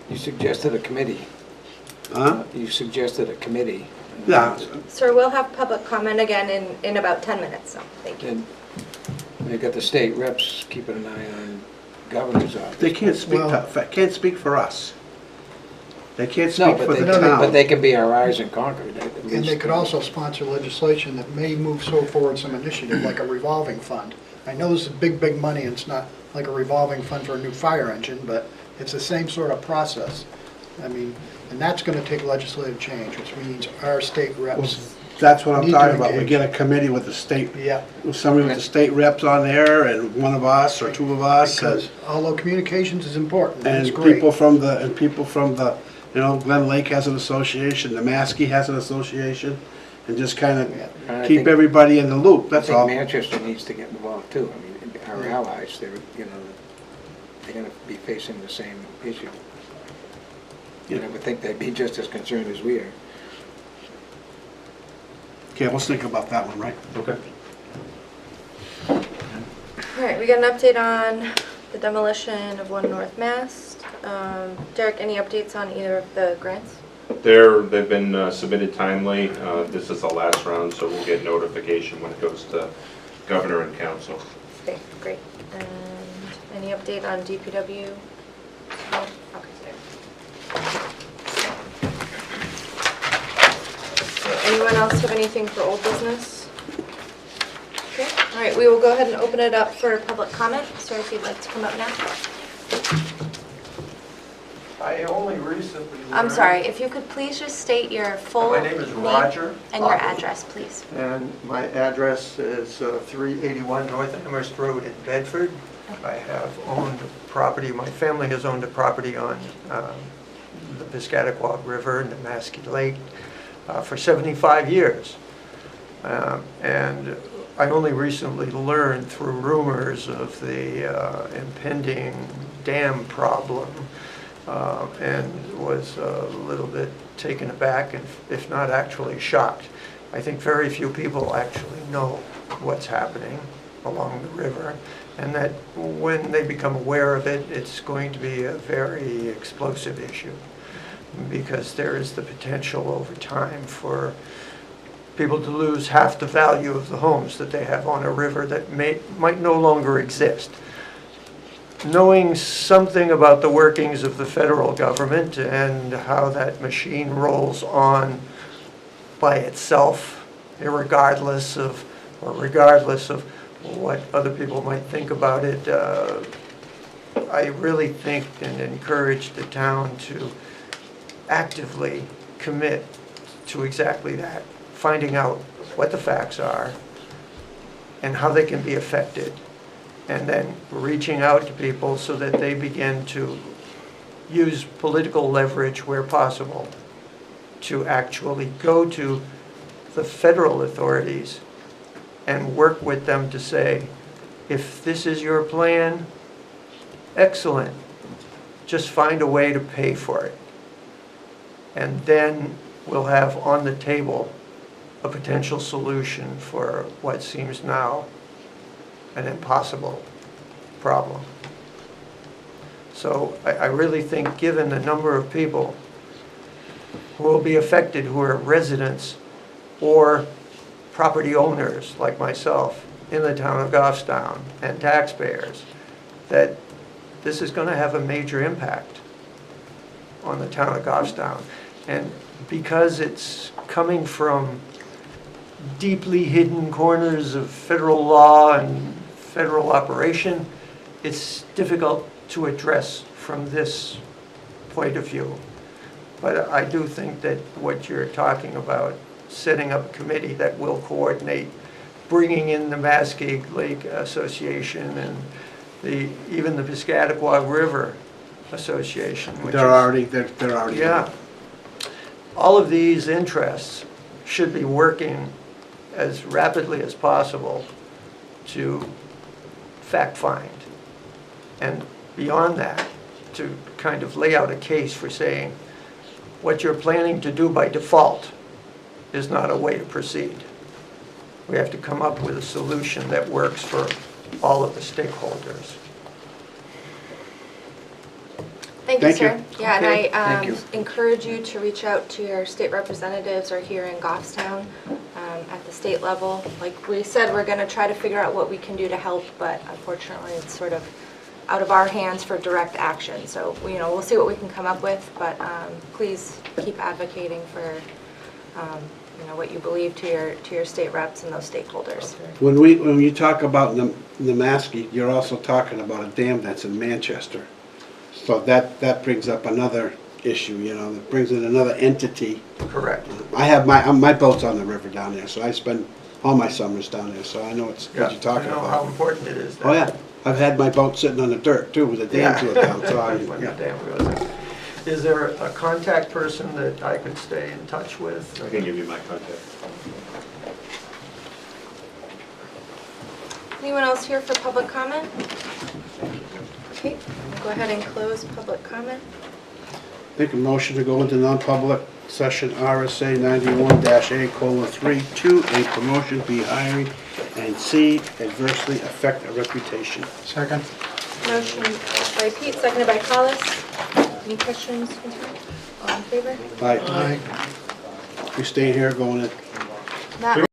you suggested a committee. Huh? You suggested a committee. Yeah, Sir, we'll have public comment again in about 10 minutes, so thank you. And you got the state reps keeping an eye on governor's office. they can't speak for us. They can't No, speak but for they, the but town. they can be our eyes in Concord. At And least. they could also sponsor legislation that may move so forward some initiative, like a revolving fund. I know this is big money, and it's not like a revolving fund for a new fire engine, but it's the same sort of process. I mean, and that's gonna take legislative change, which means our state reps. That's what I'm need to talking about. We engage. get a committee with the state, Yeah, with somebody with the state reps on there, and one of us or two of us, because although communications is important, and it's and great. people from the, you know, Glen Lake has an association, the Maskey has an association, and just kind And of I keep think- everybody in the loop, I that's think all. Manchester needs to get involved too. I mean, our allies, they're, you know, they're gonna be facing the same issue. And I would think they'd be just as concerned as we are. Okay, let's think about that one, right? Okay. All right, we got an update on the demolition of 1 North Mast. Derek, any updates on either of the grants? They've been submitted timely. This is the last round, so we'll get notification when it goes to governor and council. Okay, great. And any update on DPW? No? Okay, there. Okay, anyone else have anything for old business? Okay, all right, we will go ahead and open it up for public comment. Sir, if you'd like to come up now. I only recently I'm learned- sorry, if you could please just state your full My name is Roger. and your address, please. And my address is 381 North Amherst Road in Bedford. I have owned property, my family has owned a property on the Piscataquag River and the Maskey Lake for 75 years. And I only recently learned through rumors of the impending dam problem and was a little bit taken aback and if not actually shocked. I think very few people actually know what's happening along the river, and that when they become aware of it, it's going to be a very explosive issue because there is the potential over time for people to lose half the value of the homes that they have on a river that might no longer exist. Knowing something about the workings of the federal government and how that machine rolls on by itself, regardless of what other people might think about it, I really think and encourage the town to actively commit to exactly that, finding out what the facts are and how they can be affected, and then reaching out to people so that they begin to use political leverage where possible to actually go to the federal authorities and work with them to say, if this is your plan, excellent, just find a way to pay for it. And then we'll have on the table a potential solution for what seems now an impossible problem. So I really think, given the number of people who will be affected, who are residents or property owners like myself in the town of Goffstown and taxpayers, that this is going to have a major impact on the town of Goffstown. And because it's coming from deeply hidden corners of federal law and federal operation, it's difficult to address from this point of view. But I do think that what you're talking about, setting up a committee that will coordinate, bringing in the Mascot Lake Association and even the Piscataqua River Association. which They're is- already. Yeah. All of these interests should be working as rapidly as possible to fact find. And beyond that, to kind of lay out a case for saying, what you're planning to do by default is not a way to proceed. We have to come up with a solution that works for all of the stakeholders. Thank you, Thank you. sir. Yeah, Okay, and I thank you. encourage you to reach out to your state representatives or here in Goffstown at the state level. Like we said, we're going to try to figure out what we can do to help, but unfortunately, it's sort of out of our hands for direct action. So, we'll see what we can come up with, but please keep advocating for, what you believe to your state reps and those stakeholders. When you talk about Nemaski, you're also talking about a dam that's in Manchester. So that brings up another issue, that brings in another entity. Correct. I have my boat's on the river down there, so I spend all my summers down there, so I know what Yeah, you're talking I know how about. important it is. Oh, yeah. I've had my boat sitting on the dirt too with a dam to it down, so When the dam goes in. Is there a contact person that I could stay in touch with? I can give you my contact. Anyone else here for public comment? Okay, we'll go ahead and close public comment. Make a motion to go into non-public session RSA 91-A:3, 2, A, promotion, B, hiring, and C, adversely affect a reputation. Second. Motion by Pete, seconded by Collis. Any questions? All in favor? Aye. We stay here going in. That